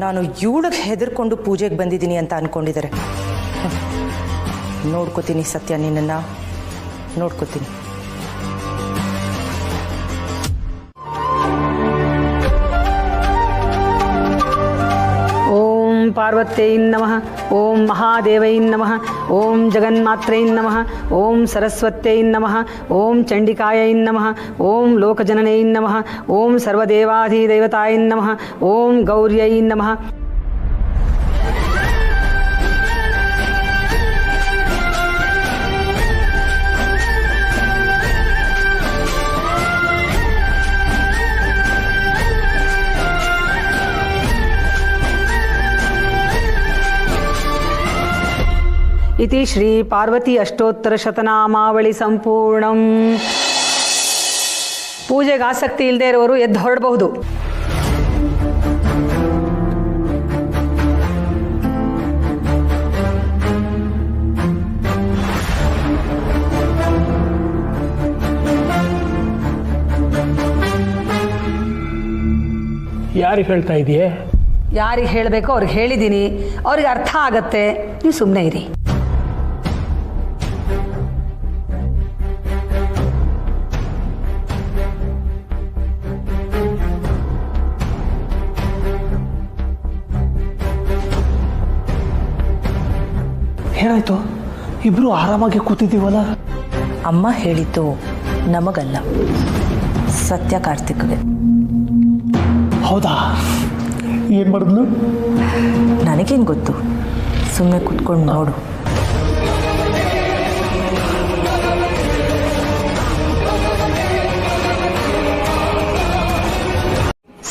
ನಾನು ಇವಳಿಗೆ ಹೆದರ್ಕೊಂಡು ಪೂಜೆಗೆ ಬಂದಿದ್ದೀನಿ ಅಂತ ಅಂದ್ಕೊಂಡಿದ್ದಾರೆ. ನೋಡ್ಕೋತೀನಿ ಸತ್ಯ, ನಿನ್ನನ್ನು ನೋಡ್ಕೋತೀನಿ. ಓಂ ಪಾರ್ವತ್ಯೈ ನಮಃ, ಓಂ ಮಹಾದೇವೈ ನಮಃ, ಓಂ ಜಗನ್ಮಾತ್ರೈ ನಮಃ, ಓಂ ಸರಸ್ವತ್ಯೈ ನಮಃ, ಓಂ ಚಂಡಿಕಾಯೈ ನಮಃ, ಓಂ ಲೋಕಜನನೈ ನಮಃ, ಓಂ ಸರ್ವದೇವಾಧಿದೇವತಾಯ ನಮಃ, ಓಂ ಗೌರ್ಯೈ ನಮಃ. ಇತಿ ಶ್ರೀ ಪಾರ್ವತಿ ಅಷ್ಟೋತ್ತರ ಶತನಾಮಾವಳಿ ಸಂಪೂರ್ಣಂ. ಪೂಜೆಗೆ ಆಸಕ್ತಿ ಇಲ್ಲದೆ ಇರೋರು ಎದ್ದು ಹೊರಡಬಹುದು. ಯಾರಿಗೆ ಹೇಳ್ತಾ ಇದೆಯೇ? ಯಾರಿಗೆ ಹೇಳಬೇಕೋ ಅವ್ರಿಗೆ ಹೇಳಿದ್ದೀನಿ, ಅವ್ರಿಗೆ ಅರ್ಥ ಆಗತ್ತೆ, ನೀವು ಸುಮ್ಮನೆ ಇರಿ. ಏನಾಯ್ತು? ಇಬ್ರು ಆರಾಮಾಗಿ ಕೂತಿದ್ದೀವಲ್ಲ. ಅಮ್ಮ ಹೇಳಿದ್ದು ನಮಗಲ್ಲ, ಸತ್ಯ ಕಾರ್ತಿಕ್ಗೆ. ಹೌದಾ? ಏನು ಮಾಡಿದ್ಲು? ನನಗೇನು ಗೊತ್ತು, ಸುಮ್ಮನೆ ಕೂತ್ಕೊಂಡು ನೋಡು.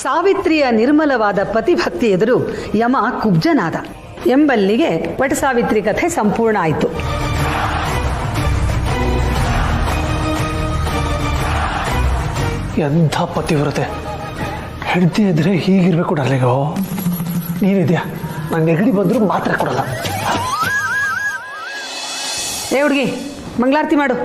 ಸಾವಿತ್ರಿಯ ನಿರ್ಮಲವಾದ ಪತಿಭಕ್ತಿ ಎದುರು ಯಮ ಕುಬ್ಜನಾದ ಎಂಬಲ್ಲಿಗೆ ವಟಸಾವಿತ್ರಿ ಕಥೆ ಸಂಪೂರ್ಣ ಆಯಿತು. ಎಂಥ ಪತಿವ್ರತೆ! ಹೆಂಡತಿ ಇದ್ರೆ ಹೀಗಿರ್ಬೇಕು ಡಾರ್ಲಿಂಗು. ನೀನಿದ್ಯಾ, ನಾನು ನೆಗಡಿ ಬಂದರೂ ಮಾತ್ರ ಕೊಡಲ್ಲ. ಏ ಹುಡುಗಿ, ಮಂಗಳಾರತಿ ಮಾಡು.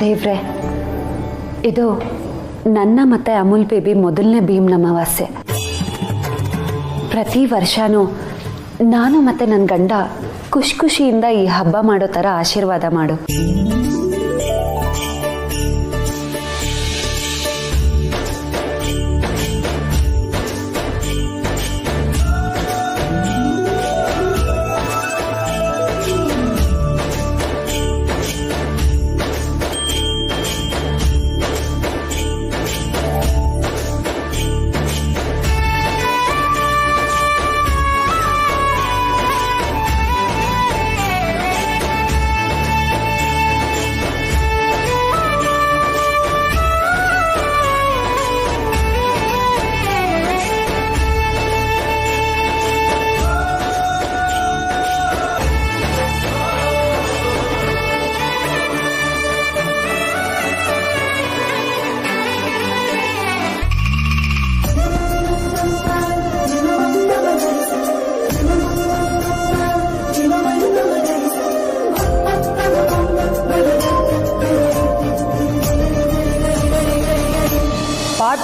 ದೇವ್ರೆ, ಇದು ನನ್ನ ಮತ್ತೆ ಅಮೂಲ್ ಬೇಬಿ ಮೊದಲನೇ ಭೀಮ್ನ ಅಮಾವಾಸ್ಯೆ. ಪ್ರತಿ ವರ್ಷನೂ ನಾನು ಮತ್ತು ನನ್ನ ಗಂಡ ಖುಷಿಯಿಂದ ಈ ಹಬ್ಬ ಮಾಡೋ ಥರ ಆಶೀರ್ವಾದ ಮಾಡು.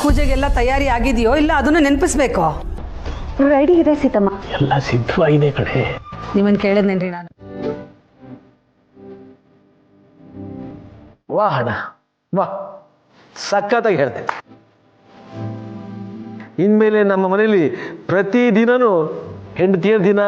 ಪೂಜೆಗೆಲ್ಲ ತಯಾರಿ ಆಗಿದೆಯೋ ಇಲ್ಲ ಅದನ್ನು ನೆನಪಿಸ್ಬೇಕು. ರೆಡಿ ಇದೆ ಸೀತಮ್ಮ. ಎಲ್ಲ ಸಿದ್ಧವಾಗಿದೆ ಕಡೆ. ನಿಮ್ಮನ್ನು ಕೇಳಿದ್ನೇನ್ರಿ ನಾನು. ವಾಹ್ ಅಣ್ಣ ವಾಹ್, ಸಖತ್ತಾಗಿ ಹೇಳಿದೆ. ಇನ್ಮೇಲೆ ನಮ್ಮ ಮನೇಲಿ ಪ್ರತಿ ದಿನನೂ ಹೆಂಡತಿಯರ ದಿನ.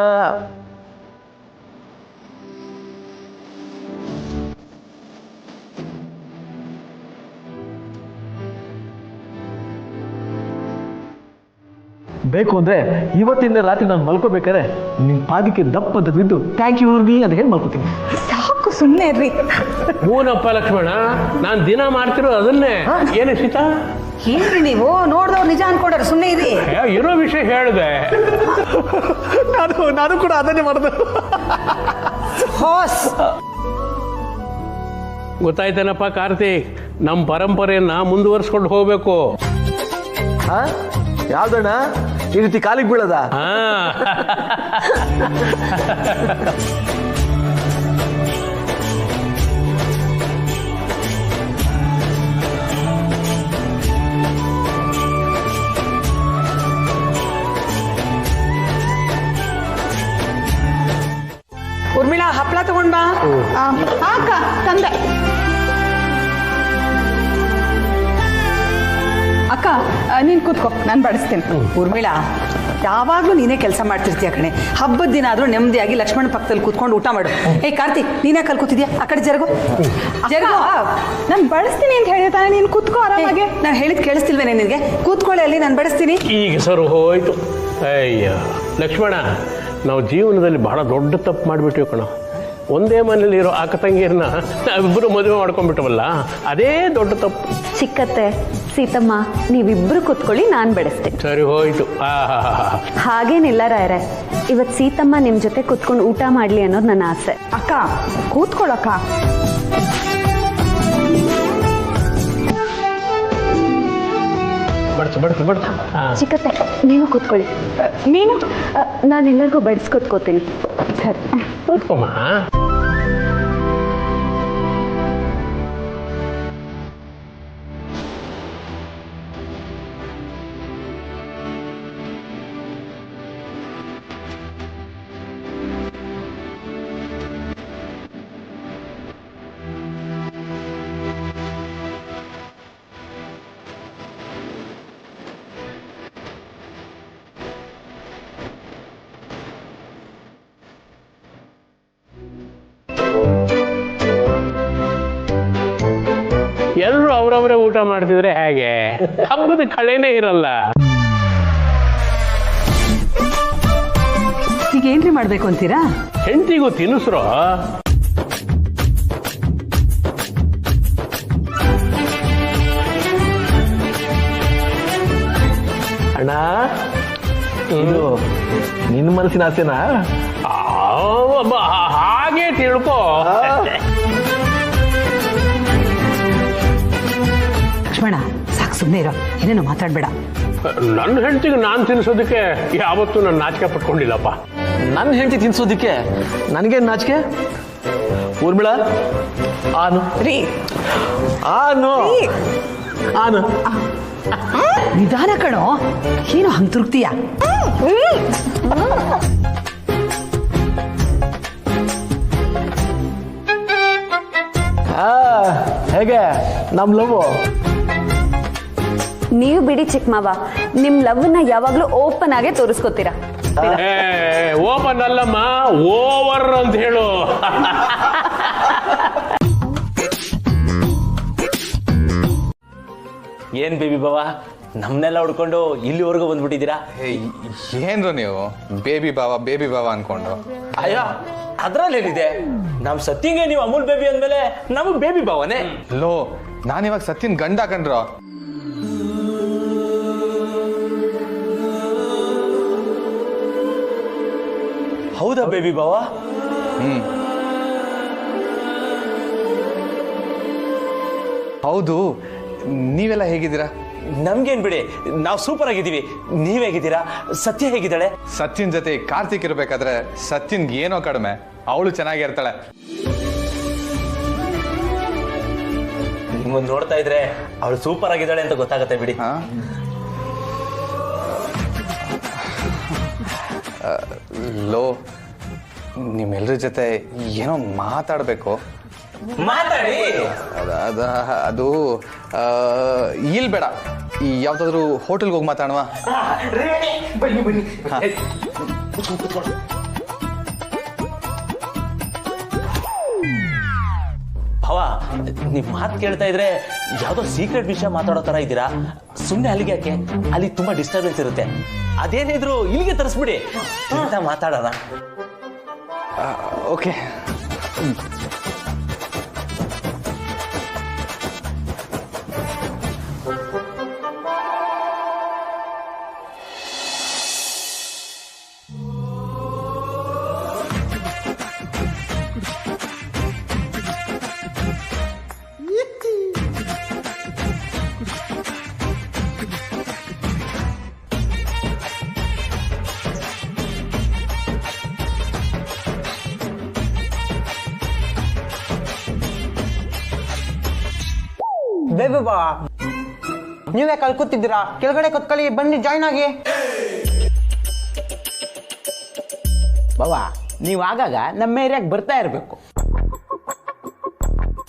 ಬೇಕು ಅಂದ್ರೆ ಇವತ್ತಿಂದ ರಾತ್ರಿ ನಾನು ಮಲ್ಕೋಬೇಕಾದ್ರೆ ನಿಮ್ಮ ಪಾದಕ್ಕೆ ದಪ್ಪದ ಬಿದ್ದು ಥ್ಯಾಂಕ್ ಯು ಊರ್ವಿ ಅಂತ ಹೇಳಿ ಮಲ್ಕೋತೀನಿ. ಸಾಕು ಸುಮ್ಮನೆ ಇರ್ರಿ. ಹೂನಪ್ಪ ಲಕ್ಷ್ಮಣ, ನಾನು ದಿನ ಮಾಡ್ತಿರೋ ಅದನ್ನೇ. ಏನು ಸೀತಾ ಏನ್ರಿ ನೀವು ನೋಡ್ದವ್ರು ನಿಜ ಅನ್ಕೊಂಡ್ರೆ ಸುಮ್ಮನೆ ಇರಿ. ಇರೋ ವಿಷಯ ಹೇಳಿದೆ. ನಾನು ಕೂಡ ಅದನ್ನೇ ಮಾಡಿದೆ. ಗೊತ್ತಾಯ್ತೇನಪ್ಪ ಕಾರ್ತಿಕ್, ನಮ್ಮ ಪರಂಪರೆಯನ್ನ ಮುಂದುವರ್ಸ್ಕೊಂಡು ಹೋಗ್ಬೇಕು. ಯಾವ್ದಣ್ಣ ಈ ರೀತಿ ಕಾಲಿಗೆ ಬೀಳದ? ಉರ್ಮಿಳಾ ಹಪ್ಪಳ ತಗೊಂಡ್ ಬಾ. ಅಕ್ಕ ತಂದೆ. ಅಕ್ಕ ನೀನು ಕೂತ್ಕೋ, ನಾನು ಬಡಿಸ್ತೀನಿ. ಉರ್ಮಿಳಾ ಯಾವಾಗ್ಲೂ ನೀನೇ ಕೆಲಸ ಮಾಡ್ತಿರ್ತೀಯ ಕಣೆ. ಹಬ್ಬದ ದಿನ ಆದ್ರೂ ನೆಮ್ಮದಿಯಾಗಿ ಲಕ್ಷ್ಮಣ ಪಕ್ಕದಲ್ಲಿ ಕೂತ್ಕೊಂಡು ಊಟ ಮಾಡು. ಏ ಕಾರ್ತಿಕ್, ನೀನೇ ಕಲ್ ಕೂತಿದ್ಯಾ? ಆ ಕಡೆ ಜರುಗು ಜರುಗು. ನಾನು ಬಡಿಸ್ತೀನಿ ಅಂತ ಹೇಳಿದಾನೆ, ನೀನು ಕೂತ್ಕೋ ಆರಾಮಾಗಿ. ನಾನು ಹೇಳಿದ್ ಕೇಳಿಸ್ತಿಲ್ವೇನೆ ನಿನಗೆ? ಕೂತ್ಕೊಳ್ಳಿ ಅಲ್ಲಿ, ನಾನು ಬಡಿಸ್ತೀನಿ. ಈಗ ಸರ್ ಹೋಯ್ತು. ಅಯ್ಯ ಲಕ್ಷ್ಮಣ, ನಾವು ಜೀವನದಲ್ಲಿ ಬಹಳ ದೊಡ್ಡ ತಪ್ಪು ಮಾಡಿಬಿಟ್ಟಿವಿ ಕಣ. ಒಂದೇ ಮನೇಲಿ ಇರೋ ಅಕ್ಕ ತಂಗಿಯರನ್ನ ನಾವಿಬ್ಬರು ಮದುವೆ ಮಾಡ್ಕೊಂಡ್ಬಿಟ್ಟವಲ್ಲ, ಅದೇ ದೊಡ್ಡ ತಪ್ಪು. ಚಿಕ್ಕತ್ತೆ, ಸೀತಮ್ಮ, ನೀವಿಬ್ರು ಕೂತ್ಕೊಳ್ಳಿ, ನಾನು ಬಡಿಸ್ತೀನಿ. ಸರಿ ಹೋಯ್ತು. ಹಾಗೇನಿಲ್ಲ ರಾಯರೇ, ಇವತ್ತು ಸೀತಮ್ಮ ನಿಮ್ಮ ಜೊತೆ ಕೂತ್ಕೊಂಡು ಊಟ ಮಾಡಲಿ ಅನ್ನೋದು ನನ್ನ ಆಸೆ. ಅಕ್ಕ ಕೂತ್ಕೊಳ್ಳಕ್ಕ. ಚಿಕ್ಕತ್ತೆ, ನೀವು ಕೂತ್ಕೊಳ್ಳಿ. ನೀನು? ನಾನೆಲ್ಲರಿಗೂ ಬಡಿಸ್ಕೊತ್ಕೋತೀನಿ. ಸರಿ ಕೂತ್ಕೊಮ್ಮ. ಎಲ್ಲರೂ ಅವರವರೇ ಊಟ ಮಾಡ್ತಿದ್ರೆ ಹೇಗೆ? ಹಬ್ಬದ ಕಳೆನೇ ಇರಲ್ಲ. ಈಗ ಏನ್ರಿ ಮಾಡ್ಬೇಕು ಅಂತೀರಾ? ಹೆಂಡತಿಗೂ ತಿನ್ನಿಸ್ರು. ಅಣ್ಣ, ಇದು ನಿನ್ನ ಮನಸ್ಸಿನ ಆಸೆನಾ? ಹಾಗೆ ತಿಳ್ಕೋ. ಲಕ್ಷ್ಮಣ, ಸಾಕು ಸುಮ್ಮನೆ ಇರೋ, ಏನೇನೋ ಮಾತಾಡ್ಬೇಡ. ನನ್ನ ಹೆಂಡತಿಗೆ ನಾನು ತಿನ್ಸೋದಕ್ಕೆ ಯಾವತ್ತೂ ನಾನು ನಾಚಿಕೆ ಪಟ್ಕೊಂಡಿಲ್ಲಪ್ಪ. ನನ್ನ ಹೆಂಡತಿ ತಿನ್ಸೋದಿಕ್ಕೆ ನನಗೇನು ನಾಚಿಕೆ? ಊರ್ಮಿಳಾ, ಆನು ರೀ ಆನು ಆನು ನಿಧಾನ ಕಣೋ, ಏನು ಹಂತೃಪ್ತಿಯ? ಹೇಗೆ ನಮ್ಮ ಲವ್? ನೀವು ಬಿಡಿ ಚಿಕ್ಕ ಮಾವ, ನಿಮ್ ಲವ್ನ ಯಾವಾಗ್ಲೂ ಓಪನ್ ಆಗೇ ತೋರಿಸ್ಕೊತೀರಾ. ಓಪನ್ ಅಲ್ಲಮ್ಮ, ಓವರ್ ಅಂತ ಹೇಳು. ಏನ್ ಬೇಬಿ ಬಾವಾ, ನಮ್ನೆಲ್ಲ ಹುಡ್ಕೊಂಡು ಇಲ್ಲಿವರೆಗೂ ಬಂದ್ಬಿಟ್ಟಿದ್ದೀರಾ? ಏನ್ರು ನೀವು ಬೇಬಿ ಬಾವ ಅನ್ಕೊಂಡು? ಅಯ್ಯೋ, ಅದ್ರಲ್ಲೇನಿದೆ, ನಮ್ ಸತ್ಯಂಗೆ ನೀವು ಅಮೂಲ್ ಬೇಬಿ ಅಂದ್ಮೇಲೆ ನಮಗ್ ಬೇಬಿ ಬಾವನೇ. ಲೋ, ನಾನಿವಾಗ ಸತ್ಯನ್ ಗಂಡ ಕಂಡ್ರು. ಹೌದಾ ಬೇಬಿ ಬಾವಾ? ಹೌದು. ನೀವೆಲ್ಲ ಹೇಗಿದ್ದೀರಾ? ನಮ್ಗೇನ್ ಬಿಡಿ, ನಾವು ಸೂಪರ್ ಆಗಿದ್ದೀವಿ. ನೀವ್ ಹೇಗಿದ್ದೀರಾ? ಸತ್ಯ ಹೇಗಿದ್ದಾಳೆ? ಸತ್ಯನ್ ಜೊತೆ ಕಾರ್ತಿಕ್ ಇರ್ಬೇಕಾದ್ರೆ ಸತ್ಯನ್ಗೆ ಏನೋ ಕಡಿಮೆ, ಅವಳು ಚೆನ್ನಾಗಿರ್ತಾಳೆ. ನಿಮ್ಮನ್ನ ನೋಡ್ತಾ ಇದ್ರೆ ಅವಳು ಸೂಪರ್ ಆಗಿದ್ದಾಳೆ ಅಂತ ಗೊತ್ತಾಗತ್ತೆ ಬಿಡಿ. ಲೋ, ನಿಮ್ಮೆಲ್ಲರ ಜೊತೆ ಏನೋ ಮಾತಾಡ್ಬೇಕು. ಮಾತಾಡಿ. ಅದು ಇಲ್ಲಿ ಬೇಡ, ಯಾವ್ದಾದ್ರು ಹೋಟೆಲ್ಗೆ ಹೋಗಿ ಮಾತಾಡುವ. ಬನ್ನಿ ಬನ್ನಿ. ಭಾವ, ನೀವ್ ಮಾತು ಕೇಳ್ತಾ ಇದ್ರೆ ಯಾವ್ದೋ ಸೀಕ್ರೆಟ್ ವಿಷಯ ಮಾತಾಡೋ ತರ ಇದ್ದೀರಾ. ಸುಮ್ಮನೆ ಅಲ್ಲಿಗೆ ಯಾಕೆ? ಅಲ್ಲಿ ತುಂಬಾ ಡಿಸ್ಟರ್ಬೆನ್ಸ್ ಇರುತ್ತೆ. ಅದೇನಿದ್ರು ಇಲ್ಲಿಗೆ ತರಿಸ್ಬಿಡಿ, ಮಾತಾಡೋಣ. ಓಕೆ. ಬೇಬಿ ಬಾ, ನೀವೇ ಕಲ್ಕೂತಿದ್ದೀರಾ? ಕೆಳಗಡೆ ಕೂತ್ಕೊಳ್ಳಿ, ಬನ್ನಿ ಜಾಯ್ನ್ ಆಗಿ. ಬಾವಾ, ನೀವು ಆಗಾಗ ನಮ್ಮ ಏರಿಯಾಗೆ ಬರ್ತಾ ಇರಬೇಕು.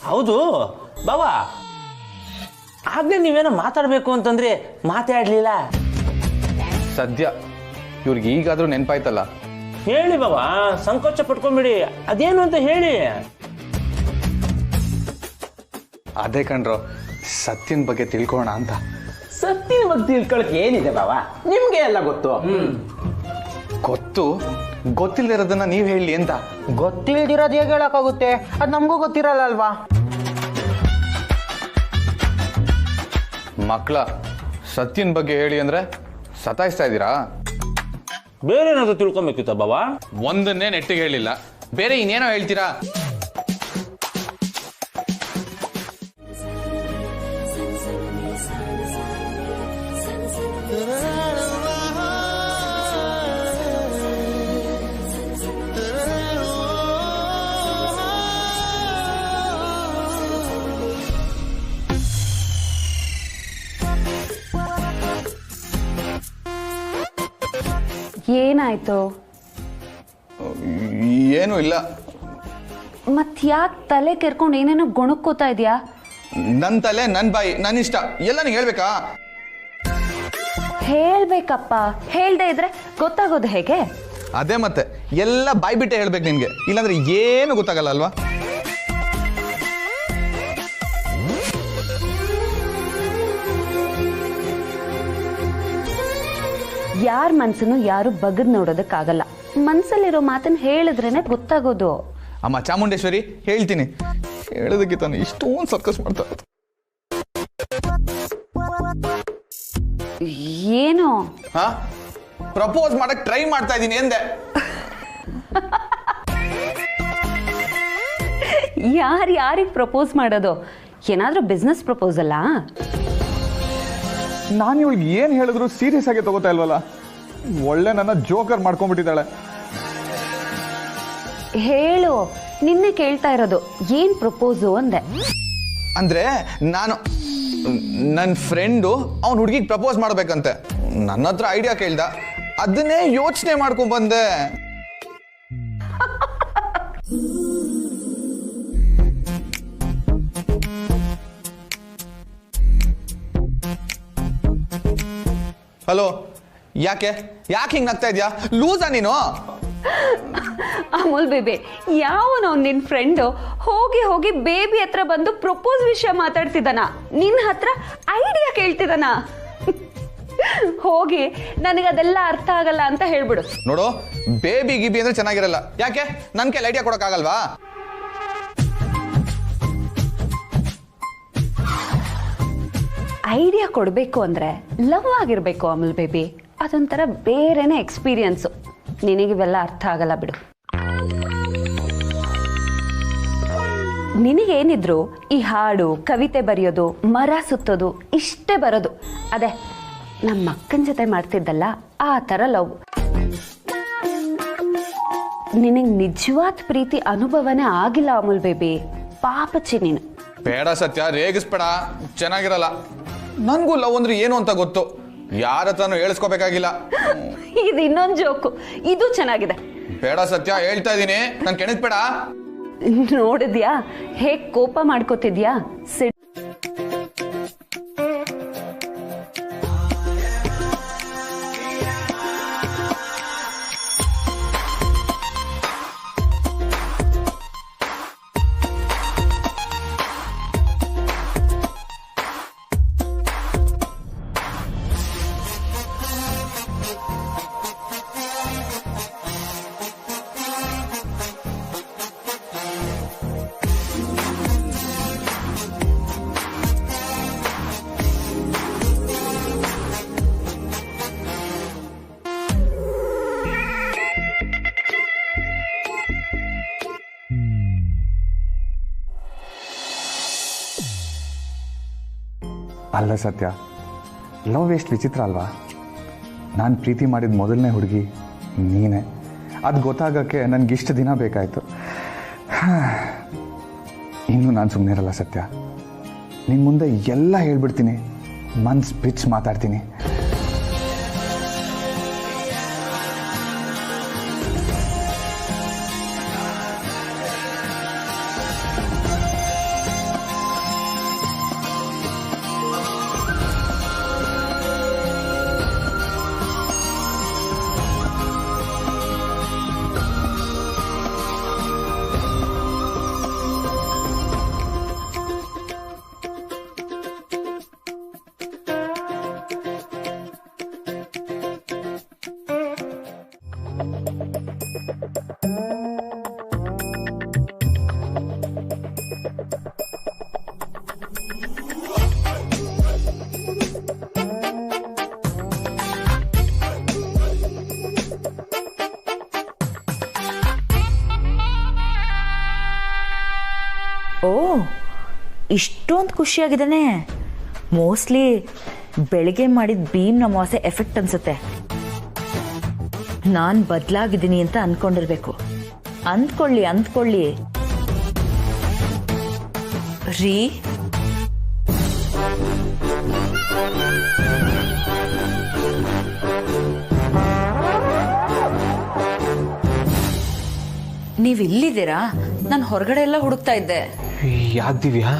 ಹೌದು ಬಾವಾ, ಆಗ್ಲೇ ನೀವೇನೋ ಮಾತಾಡ್ಬೇಕು ಅಂತಂದ್ರೆ ಮಾತಾಡ್ಲಿಲ್ಲ. ಸದ್ಯ ಇವ್ರಿಗೆ ಈಗಾದ್ರೂ ನೆನ್ಪಾಯ್ತಲ್ಲ. ಹೇಳಿ ಬಾವಾ, ಸಂಕೋಚ ಪಟ್ಕೊಂಡ್ಬಿಡಿ. ಅದೇನು ಅಂತ ಹೇಳಿ. ಅದೇ ಕಣ್ರು, ಸತ್ಯನ್ ಬಗ್ಗೆ ತಿಳ್ಕೊಳ್ಳೋಣ ಅಂತ. ಸತ್ಯನ ಬಗ್ಗೆ ತಿಳ್ಕೊಳಕ್ ಏನಿದೆ ಬಾವಾ, ನಿಮ್ಗೆ ಎಲ್ಲ ಗೊತ್ತು. ಗೊತ್ತಿಲ್ಲದೆ ಇರೋದನ್ನ ನೀವ್ ಹೇಳಿ ಅಂತ. ಗೊತ್ತಿಲ್ದಿರೋದು ಹೇಗೆ ಹೇಳಕ್ಕಾಗುತ್ತೆ? ಅದು ನಮಗೂ ಗೊತ್ತಿರಲ್ಲ ಅಲ್ವಾ? ಮಕ್ಕಳ, ಸತ್ಯನ್ ಬಗ್ಗೆ ಹೇಳಿ ಅಂದ್ರೆ ಸತಾಯಿಸ್ತಾ ಇದ್ದೀರಾ? ಬೇರೆ ಏನಾದ್ರು ತಿಳ್ಕೊಬೇಕಿತ್ತ ಬಾವಾ? ಒಂದನ್ನೇ ನೆಟ್ಟಿಗೆ ಹೇಳಿಲ್ಲ, ಬೇರೆ ಇನ್ನೇನೋ ಹೇಳ್ತೀರಾ? ಏನಾಯ್ತು? ಏನೂ ಇಲ್ಲ. ಮತ್ ಯಾಕೆ ತಲೆ ಕೆರ್ಕೊಂಡು ಏನೇನೋ ಗೊಣಕ್ಕೋತಾ ಇದೆಯಾ? ನನ್ ತಲೆ, ನನ್ ಬಾಯಿ, ನನ್ ಇಷ್ಟ ಎಲ್ಲ ನೀ ಹೇಳ್ಬೇಕಾ? ಹೇಳ್ಬೇಕಪ್ಪ, ಹೇಳ್ದೆ ಇದ್ರೆ ಗೊತ್ತಾಗೋದು ಹೇಗೆ? ಅದೇ ಮತ್ತೆ, ಎಲ್ಲ ಬಾಯ್ ಬಿಟ್ಟೆ ಹೇಳ್ಬೇಕು ನಿನ್ಗೆ, ಇಲ್ಲಾಂದ್ರೆ ಏನು ಗೊತ್ತಾಗಲ್ಲ ಅಲ್ವಾ? ಯಾರ ಮನ್ಸನ್ನು ಯಾರು ಬಗದ್ ನೋಡೋದಕ್ಕಾಗಲ್ಲ. ಮನ್ಸಲ್ಲಿರೋ ಮಾತನ್ನ ಹೇಳಿದ್ರೇನೆ ಗೊತ್ತಾಗೋದು. ಅಮ್ಮ ಚಾಮುಂಡೇಶ್ವರಿ, ಹೇಳ್ತೀನಿ, ಹೇಳೋದಕ್ಕೆ ತಾನು ಇಷ್ಟೊಂದು ಸರ್ಕಸ್ ಮಾಡ್ತಾ. ಏನು? ಪ್ರಪೋಸ್ ಮಾಡಕ್ ಟ್ರೈ ಮಾಡ್ತಾ ಇದೀನಿ ಎಂದೆ. ಯಾರಿಗೆ ಪ್ರಪೋಸ್ ಮಾಡೋದು? ಏನಾದ್ರೂ ಬಿಸ್ನೆಸ್ ಪ್ರಪೋಸಲ್ಲ? ನಾನು ಇವಳಿಗೆ ಏನ್ ಹೇಳಿದ್ರು ಸೀರಿಯಸ್ ಆಗಿ ತಗೋತಾ ಇಲ್ವಲ್ಲ. ಒಳ್ಳೆ ನನ್ನ ಜೋಕರ್ ಮಾಡ್ಕೊಂಡ್ಬಿಟ್ಟಿದ್ದಾಳೆ. ಹೇಳು, ನಿನ್ನೆ ಕೇಳ್ತಾ ಇರೋದು ಏನ್ ಪ್ರಪೋಸು ಅಂದೆ. ಅಂದ್ರೆ ನಾನು ನನ್ನ ಫ್ರೆಂಡು ಅವ್ನ ಹುಡುಗಿಗೆ ಪ್ರಪೋಸ್ ಮಾಡ್ಬೇಕಂತೆ. ನನ್ನ ಹತ್ರ ಐಡಿಯಾ ಕೇಳ್ದ, ಅದನ್ನೇ ಯೋಚನೆ ಮಾಡ್ಕೊಂಡ್ ಬಂದೆ. ಹಲೋ, ಯಾಕೆ ಹಿಂಗ್ ನಗ್ತಾ ಇದ್ಯಾ? ಲೂಸಾ ನೀನು? ಅಮೂಲ್ ಬೇಬಿ, ಯಾವನೋ ನಿನ್ ಫ್ರೆಂಡು ಹೋಗಿ ಹೋಗಿ ಬೇಬಿ ಹತ್ರ ಬಂದು ಪ್ರಪೋಸ್ ವಿಷಯ ಮಾತಾಡ್ತಿದ್ದಾನ, ನಿನ್ ಹತ್ರ ಐಡಿಯಾ ಕೇಳ್ತಿದ್ದಾನ. ಹೋಗಿ ನನಗದೆಲ್ಲ ಅರ್ಥ ಆಗಲ್ಲ ಅಂತ ಹೇಳ್ಬಿಡು. ನೋಡು, ಬೇಬಿ ಗಿಬಿ ಅಂದ್ರೆ ಚೆನ್ನಾಗಿರಲ್ಲ. ಯಾಕೆ ನನ್ ಕೈಲಿ ಐಡಿಯಾ ಕೊಡಕ್ಕಾಗಲ್ವಾ? ಐಡಿಯಾ ಕೊಡಬೇಕು ಅಂದ್ರೆ ಲವ್ ಆಗಿರ್ಬೇಕು ಅಮೂಲ್ ಬೇಬಿ. ಅದೊಂಥರ ಬೇರೆನೇ ಎಕ್ಸ್ಪೀರಿಯನ್ಸು. ನಿನಗಿವೆಲ್ಲ ಅರ್ಥ ಆಗಲ್ಲ ಬಿಡು. ನಿನಗೇನಿದ್ರು ಈ ಹಾಡು, ಕವಿತೆ ಬರೆಯೋದು, ಮರ ಸುತ್ತೋದು ಇಷ್ಟೇ ಬರೋದು. ಅದೇ ನಮ್ಮ ಅಕ್ಕನ ಜೊತೆ ಮಾಡ್ತಿದ್ದಲ್ಲ ಆ ಥರ ಲವ್. ನಿನಗೆ ನಿಜವಾದ ಪ್ರೀತಿ ಅನುಭವನೇ ಆಗಿಲ್ಲ ಅಮೂಲ್ ಬೇಬಿ. ಪಾಪಚ್ಚಿ ನೀನು. ಬೇಡ ಸತ್ಯ, ರೇಗಿಸ್ಬೇಡ, ಚೆನ್ನಾಗಿರಲ್ಲ. ನನ್ಗೂ ಲವ್ ಅಂದ್ರೆ ಏನು ಅಂತ ಗೊತ್ತು, ಯಾರ ಹತ್ರನೂ ಹೇಳಿಸ್ಕೋಬೇಕಾಗಿಲ್ಲ. ಇದು ಇನ್ನೊಂದು ಜೋಕು, ಇದು ಚೆನ್ನಾಗಿದೆ. ಬೇಡ ಸತ್ಯ, ಹೇಳ್ತಾ ಇದೀನಿ, ನನ್ ಕೆಣಕ್ಬೇಡ. ನೋಡಿದ್ಯಾ ಹೇಗ್ ಕೋಪ ಮಾಡ್ಕೋತಿದ್ಯಾ? ಅಲ್ಲ ಸತ್ಯ, ಲವ್ ಎಷ್ಟು ವಿಚಿತ್ರ ಅಲ್ವಾ? ನಾನು ಪ್ರೀತಿ ಮಾಡಿದ ಮೊದಲನೇ ಹುಡುಗಿ ನೀನೇ. ಅದು ಗೊತ್ತಾಗೋಕ್ಕೆ ನನಗಿಷ್ಟು ದಿನ ಬೇಕಾಯಿತು. ಇನ್ನೂ ನಾನು ಸುಮ್ಮನೆ ಇರಲ್ಲ ಸತ್ಯ. ನಿನ್ನ ಮುಂದೆ ಎಲ್ಲ ಹೇಳ್ಬಿಡ್ತೀನಿ, ಮನ್ಸು ಬಿಚ್ಚಿ ಮಾತಾಡ್ತೀನಿ. ಓ, ಇಷ್ಟೊಂದು ಖುಷಿಯಾಗಿದ್ದಾನೆ. ಮೋಸ್ಟ್ಲಿ ಬೆಳಿಗ್ಗೆ ಮಾಡಿದ ಭೀಮ್ ಅಮಾವಾಸ್ಯೆ ಎಫೆಕ್ಟ್ ಅನ್ಸುತ್ತೆ. ನಾನು ಬದಲಾಗಿದ್ದೀನಿ ಅಂತ ಅಂದ್ಕೊಂಡಿರ್ಬೇಕು. ಅಂದ್ಕೊಳ್ಳಿ ರೀ. ನೀವು ಇಲ್ಲಿದ್ದೀರಾ? ನಾನು ಹೊರಗಡೆ ಎಲ್ಲ ಹುಡುಕ್ತಾ ಇದ್ದೆ. ಯಾಕೆ ದಿವ್ಯಾ,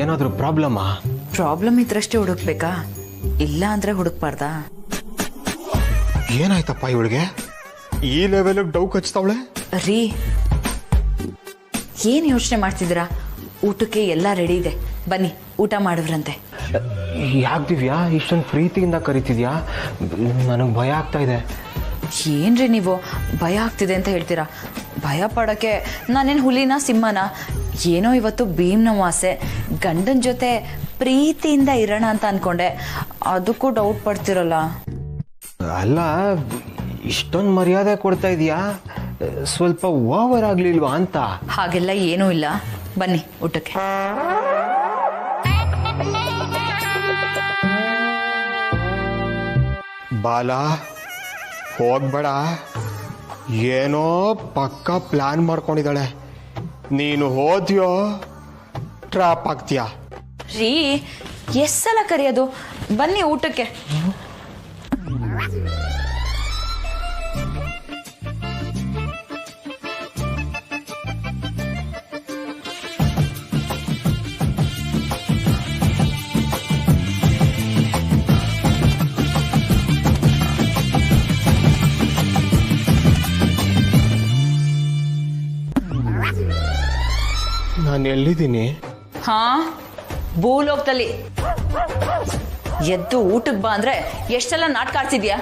ಏನಾದರೂ ಪ್ರಾಬ್ಲಮ್ಮಾ? ಪ್ರಾಬ್ಲಮ್ ಇದ್ರಷ್ಟೇ ಹುಡುಕ್ಬೇಕಾ? ಇಲ್ಲ ಅಂದ್ರೆ ಹುಡುಕ್ಬಾರ್ದಾ? ಏನಾಯ್ತಪ್ಪ ಇವಳಿಗೆ? ಈ ಲೆವೆಲ್ಗೆ ಡೌ ಕಚ್ತಾವಳೆ ರೀ. ಏನು ಯೋಚನೆ ಮಾಡ್ತಿದ್ದೀರಾ? ಊಟಕ್ಕೆ ಎಲ್ಲ ರೆಡಿ ಇದೆ, ಬನ್ನಿ ಊಟ ಮಾಡಿದ್ರಂತೆ. ಯಾಕೆ ದಿವ್ಯಾ ಇಷ್ಟೊಂದು ಪ್ರೀತಿಯಿಂದ ಕರಿತಿದ್ಯಾ? ನನಗೆ ಭಯ ಆಗ್ತಾ ಇದೆ. ಏನ್ರಿ ನೀವು ಭಯ ಆಗ್ತಿದೆ ಅಂತ ಹೇಳ್ತೀರಾ? ಭಯ ಪಡೋಕ್ಕೆ ನಾನೇನು ಹುಲಿನ ಸಿಂಹನ? ಏನೋ ಇವತ್ತು ಭೀಮ್ನ ಅಮಾವಾಸ್ಯೆ, ಗಂಡನ ಜೊತೆ ಪ್ರೀತಿಯಿಂದ ಇರೋಣ ಅಂತ ಅನ್ಕೊಂಡೆ. ಅದಕ್ಕೂ ಡೌಟ್ ಪಡ್ತಿರಲ್ಲ. ಅಲ್ಲ, ಇಷ್ಟೊಂದು ಮರ್ಯಾದೆ ಕೊಡ್ತಾ ಇದೀಯಾ, ಸ್ವಲ್ಪ ಓವರ್ ಆಗ್ಲಿಲ್ವಾ ಅಂತ? ಹಾಗೆಲ್ಲ ಏನೂ ಇಲ್ಲ, ಬನ್ನಿ ಊಟಕ್ಕೆ. ಬಾಲ, ಹೋಗ್ಬೇಡ. ಏನೋ ಪಕ್ಕ ಪ್ಲಾನ್ ಮಾಡ್ಕೊಂಡಿದ್ದಾಳೆ. ನೀನು ಹೋದ್ಯೋ ಟ್ರಾಪ್ ಆಗ್ತೀಯಾ? ರೀ ಎಷ್ಟು ಸಲ ಕರೆಯೋದು? ಬನ್ನಿ ಊಟಕ್ಕೆ. ನಾನು ಎಲ್ಲಿದ್ದೀನಿ? ಹಾ, ಭೂಲೋಕದಲ್ಲಿ. ಎದ್ದು ಊಟಕ್ಕೆ ಬಾ ಅಂದ್ರೆ ಎಷ್ಟೆಲ್ಲ ನಾಟಕ ಆಡ್ತಿದ್ಯಾ?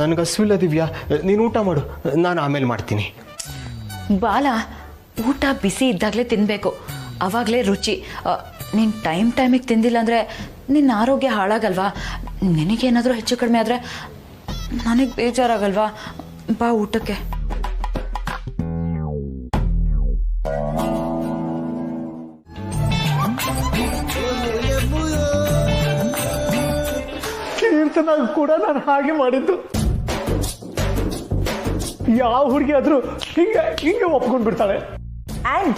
ನನಗೆ ಹಸಿವಿಲ್ಲ ದಿವ್ಯಾ, ನೀನು ಊಟ ಮಾಡು, ನಾನು ಆಮೇಲೆ ಮಾಡ್ತೀನಿ. ಬಾಲ, ಊಟ ಬಿಸಿ ಇದ್ದಾಗಲೇ ತಿನ್ನಬೇಕು, ಅವಾಗಲೇ ರುಚಿ. ನೀನು ಟೈಮಿಗೆ ತಿಂದಿಲ್ಲ ಅಂದರೆ ನಿನ್ನ ಆರೋಗ್ಯ ಹಾಳಾಗಲ್ವಾ? ನಿನಗೇನಾದರೂ ಹೆಚ್ಚು ಕಡಿಮೆ ಆದರೆ ನನಗೆ ಬೇಜಾರಾಗಲ್ವಾ? ಬಾ ಊಟಕ್ಕೆ. ಕೀರ್ತನಾಗ ಕೂಡ ನಾನು ಹಾಗೆ ಮಾಡಿದ್ದು. ಯಾವ ಹುಡುಗಿ ಆದ್ರೂ ಹಿಂಗೆ ಹಿಂಗೆ ಒಪ್ಕೊಂಡು ಬಿಡ್ತಾಳೆ. And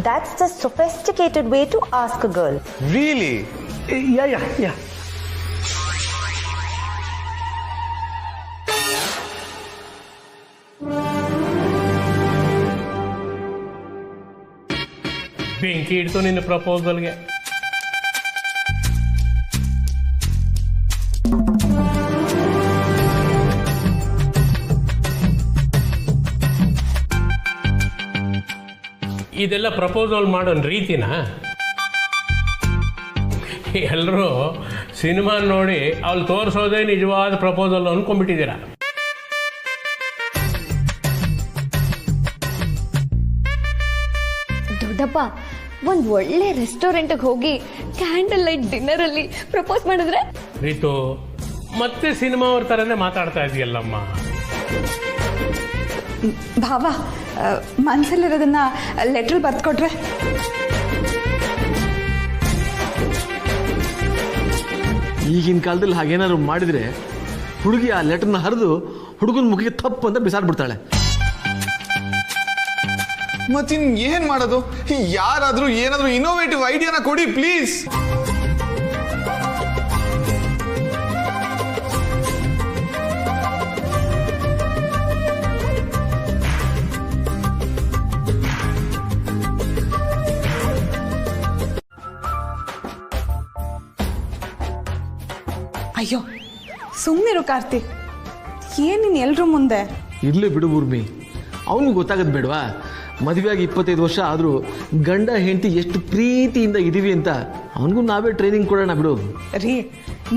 that's the sophisticated way to ask a girl. Really? Yeah. ಬೆಂಕಿ ಇಡ್ತು ನಿನ್ನ ಪ್ರಪೋಸಲ್ಗೆ. ಇದೆಲ್ಲ ಪ್ರಪೋಸಲ್ ಮಾಡೋ ರೀತಿನ? ಎಲ್ಲರೂ ಸಿನಿಮಾ ನೋಡಿ ಅವ್ಳು ತೋರಿಸೋದೇ ನಿಜವಾದ ಪ್ರಪೋಸಲ್ ಅಂದ್ಕೊಂಡ್ಬಿಟ್ಟಿದ್ದೀರಾ. ದೊಡ್ಡಪ್ಪ, ಒಂದು ಒಳ್ಳೆ ರೆಸ್ಟೋರೆಂಟ್ಗೆ ಹೋಗಿ ಕ್ಯಾಂಡಲ್ ಲೈಟ್ ಡಿನ್ನರಲ್ಲಿ ಪ್ರಪೋಸ್ ಮಾಡಿದ್ರೆ? ರೀತು, ಮತ್ತೆ ಸಿನಿಮಾ ಅವ್ರ ಥರನೇ ಮಾತಾಡ್ತಾ ಇದೆಯಲ್ಲಮ್ಮ. ಭಾವ, ಮನಸ್ಸಲ್ಲಿರೋದನ್ನ ಲೆಟ್ರ್ ಬರ್ತ್ಕೊಟ್ರೆ? ಈಗಿನ ಕಾಲದಲ್ಲಿ ಹಾಗೇನಾದ್ರು ಮಾಡಿದ್ರೆ ಹುಡುಗಿ ಆ ಲೆಟರ್ನ ಹರಿದು ಹುಡುಗನ ಮುಖಕ್ಕೆ ತಪ್ಪು ಅಂತ ಬಿಸಾಡ್ಬಿಡ್ತಾಳೆ. ಮತ್ತಿನ್ ಏನ್ ಮಾಡೋದು? ಯಾರಾದ್ರೂ ಏನಾದ್ರೂ ಇನ್ನೋವೇಟಿವ್ ಐಡಿಯಾನ ಕೊಡಿ ಪ್ಲೀಸ್. ಅಯ್ಯೋ, ಸುಮ್ಮನಿರು ಕಾರ್ತಿಕ್. ಏನ್ ನೀನು ಎಲ್ರೂ ಮುಂದೆ? ಇರ್ಲಿ ಬಿಡು ಊರ್ಮಿ, ಅವನಿಗೆ ಗೊತ್ತಾಗದ್ ಬೇಡವಾ? ಮದುವೆಯಾಗಿ 25 ವರ್ಷ ಆದರೂ ಗಂಡ ಹೆಂಡತಿ ಎಷ್ಟು ಪ್ರೀತಿಯಿಂದ ಇದೀವಿ ಅಂತ ಅವನಿಗೂ ನಾವೇ ಟ್ರೈನಿಂಗ್ ಕೊಡೋಣ ಬಿಡು. ರೀ,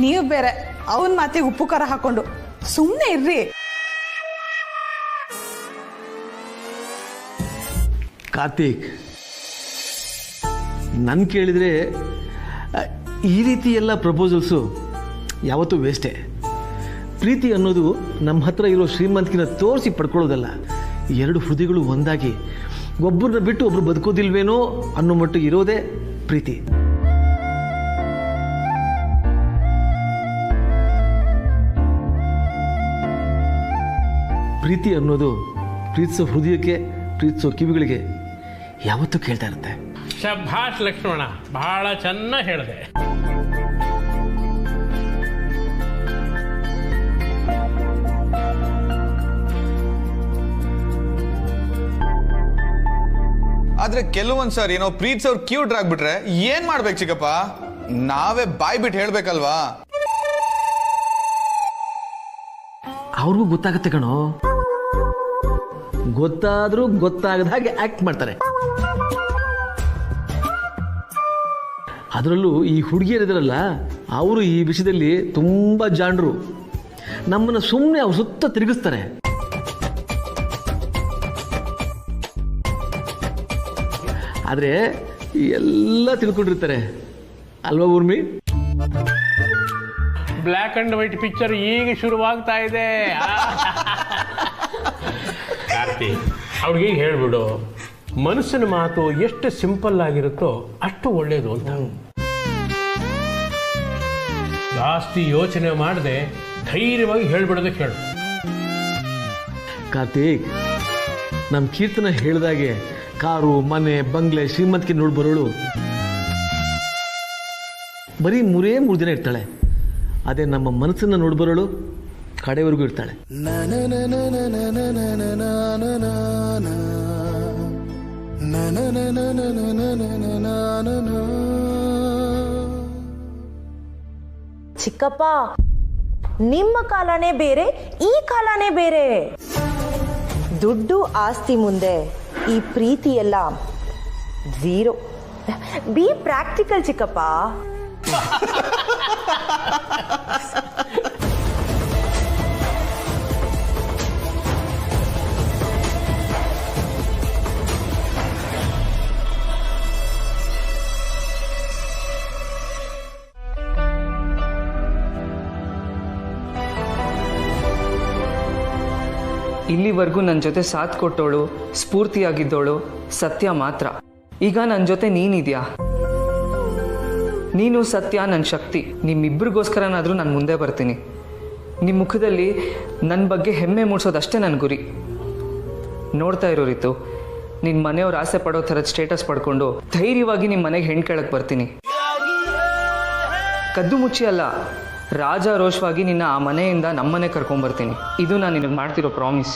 ನೀವು ಬೇರೆ ಅವನ ಮಾತಿಗೆ ಉಪ್ಪು ಖಾರ ಹಾಕೊಂಡು ಸುಮ್ಮನೆ ಇರ್ರಿ. ಕಾರ್ತಿಕ್, ನನ್ನ ಕೇಳಿದರೆ ಈ ರೀತಿ ಎಲ್ಲ ಪ್ರಪೋಸಲ್ಸು ಯಾವತ್ತೂ ವೇಸ್ಟೇ. ಪ್ರೀತಿ ಅನ್ನೋದು ನಮ್ಮ ಹತ್ರ ಇರೋ ಶ್ರೀಮಂತಿನ ತೋರಿಸಿ ಪಡ್ಕೊಳ್ಳೋದಲ್ಲ. ಎರಡು ಹೃದಯಗಳು ಒಂದಾಗಿ ಒಬ್ಬರನ್ನ ಬಿಟ್ಟು ಒಬ್ರು ಬದುಕೋದಿಲ್ವೇನೋ ಅನ್ನೋ ಮಟ್ಟಿಗೆ ಇರೋದೇ ಪ್ರೀತಿ. ಪ್ರೀತಿ ಅನ್ನೋದು ಪ್ರೀತಿಸೋ ಹೃದಯಕ್ಕೆ, ಪ್ರೀತಿಸೋ ಕಿವಿಗಳಿಗೆ ಯಾವತ್ತೂ ಕೇಳ್ತಾ ಇರುತ್ತೆ. ಶಭಾಷ್ ಲಕ್ಷ್ಮಣ, ಬಹಳ ಚೆನ್ನಾಗಿ ಹೇಳಿದೆ. ಆದ್ರೆ ಕೆಲವೊಂದ್ ಸರ್ ಏನೋ ಪ್ರೀತಿಸೋರು ಕ್ಯೂಟ್ ಆಗ್ಬಿಟ್ರೆ ಏನ್ ಮಾಡ್ಬೇಕು ಚಿಕ್ಕಪ್ಪ? ನಾವೇ ಬಾಯ್ ಬಿಟ್ಟು ಹೇಳ್ಬೇಕಲ್ವಾ? ಅವ್ರಿಗೂ ಗೊತ್ತಾಗತ್ತೆ ಕಣೋ. ಗೊತ್ತಾದ್ರೂ ಗೊತ್ತಾಗದ ಹಾಗೆ ಆಕ್ಟ್ ಮಾಡ್ತಾರೆ. ಅದರಲ್ಲೂ ಈ ಹುಡುಗಿಯರಿದಾರಲ್ಲ, ಅವರು ಈ ವಿಷಯದಲ್ಲಿ ತುಂಬಾ ಜಾಣರು. ನಮ್ಮನ್ನ ಸುಮ್ಮನೆ ಅವ್ರು ಸುತ್ತ ತಿರುಗಿಸ್ತಾರೆ. ಆದರೆ ಎಲ್ಲ ತಿಳ್ಕೊಂಡಿರ್ತಾರೆ ಅಲ್ವಾ Urmi? Black and white picture ಈಗ ಶುರುವಾಗ್ತಾ ಇದೆ. ಕಾರ್ತಿ, ಅವ್ರಿಗೆ ಹೇಳ್ಬಿಡು, ಮನಸ್ಸಿನ ಮಾತು ಎಷ್ಟು ಸಿಂಪಲ್ ಆಗಿರುತ್ತೋ ಅಷ್ಟು ಒಳ್ಳೇದು ಅಂತ. ಜಾಸ್ತಿ ಯೋಚನೆ ಮಾಡದೆ ಧೈರ್ಯವಾಗಿ ಹೇಳ್ಬಿಡೋದಕ್ಕೆ ಹೇಳು. ಕಾರ್ತಿಕ್, ನಮ್ಮ ಕೀರ್ತನ ಹೇಳಿದಾಗೆ ಕಾರು, ಮನೆ, ಬಂಗ್ಲೆ, ಶ್ರೀಮಂತಿಕೆ ನೋಡಿ ಬರೋಳು ಬರೀ 3 ದಿನ ಇರ್ತಾಳೆ. ಅದೇ ನಮ್ಮ ಮನಸ್ಸನ್ನು ನೋಡ್ಬರೋಳು ಕಡೆವರೆಗೂ ಇರ್ತಾಳೆ. ಚಿಕ್ಕಪ್ಪ, ನಿಮ್ಮ ಕಾಲನೇ ಬೇರೆ, ಈ ಕಾಲನೇ ಬೇರೆ. ದುಡ್ಡು ಆಸ್ತಿ ಮುಂದೆ ಈ ಪ್ರೀತಿ ಎಲ್ಲ ಝೀರೋ. ಬಿ ಪ್ರಾಕ್ಟಿಕಲ್ ಚಿಕ್ಕಪ್ಪ. ಇಲ್ಲಿವರೆಗೂ ನನ್ನ ಜೊತೆ ಸಾಥ್ ಕೊಟ್ಟೋಳು, ಸ್ಫೂರ್ತಿಯಾಗಿದ್ದೋಳು ಸತ್ಯ ಮಾತ್ರ. ಈಗ ನನ್ನ ಜೊತೆ ನೀನಿದ್ಯಾ. ನೀನು ಸತ್ಯ ನನ್ನ ಶಕ್ತಿ. ನಿಮ್ಮಿಬ್ಬರಿಗೋಸ್ಕರನಾದರೂ ನಾನು ಮುಂದೆ ಬರ್ತೀನಿ. ನಿಮ್ಮ ಮುಖದಲ್ಲಿ ನನ್ನ ಬಗ್ಗೆ ಹೆಮ್ಮೆ ಮೂಡಿಸೋದಷ್ಟೇ ನನ್ನ ಗುರಿ. ನೋಡ್ತಾ ಇರೋ ರೀತು, ನಿನ್ನ ಮನೆಯವ್ರು ಆಸೆ ಪಡೋ ಥರದ ಸ್ಟೇಟಸ್ ಪಡ್ಕೊಂಡು ಧೈರ್ಯವಾಗಿ ನಿಮ್ಮ ಮನೆಗೆ ಹೆಣ್ಣು ಕೇಳಕ್ಕೆ ಬರ್ತೀನಿ. ಕದ್ದು ಮುಚ್ಚಿ ಅಲ್ಲ, ರಾಜಾರೋಷವಾಗಿ ನಿನ್ನ ಆ ಮನೆಯಿಂದ ನಮ್ಮನೆ ಕರ್ಕೊಂಡ್ಬರ್ತೀನಿ. ಇದು ನಾನು ನಿನಗೆ ಮಾಡ್ತಿರೋ ಪ್ರಾಮಿಸ್.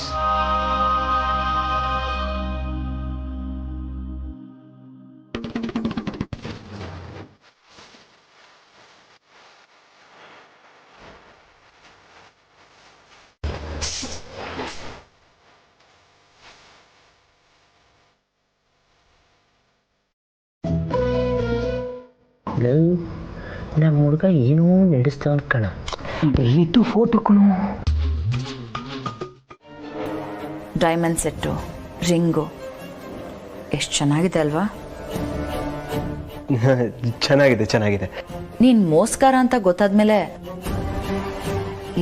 ನಮ್ಮ ಹುಡುಗ ಏನೋ ನಡೆಸ್ತಾ ಕಣ. ಇದು ಫೋಟೋ ಕಣು. ಡೈಮಂಡ್ ಸೆಟ್ಟು, ರಿಂಗು ಎಷ್ಟು ಚೆನ್ನಾಗಿದೆ ಅಲ್ವಾ? ಚೆನ್ನಾಗಿದೆ ಚೆನ್ನಾಗಿದೆ. ನೀನು ಮೋಸ್ಕಾರ ಅಂತ ಗೊತ್ತಾದ್ಮೇಲೆ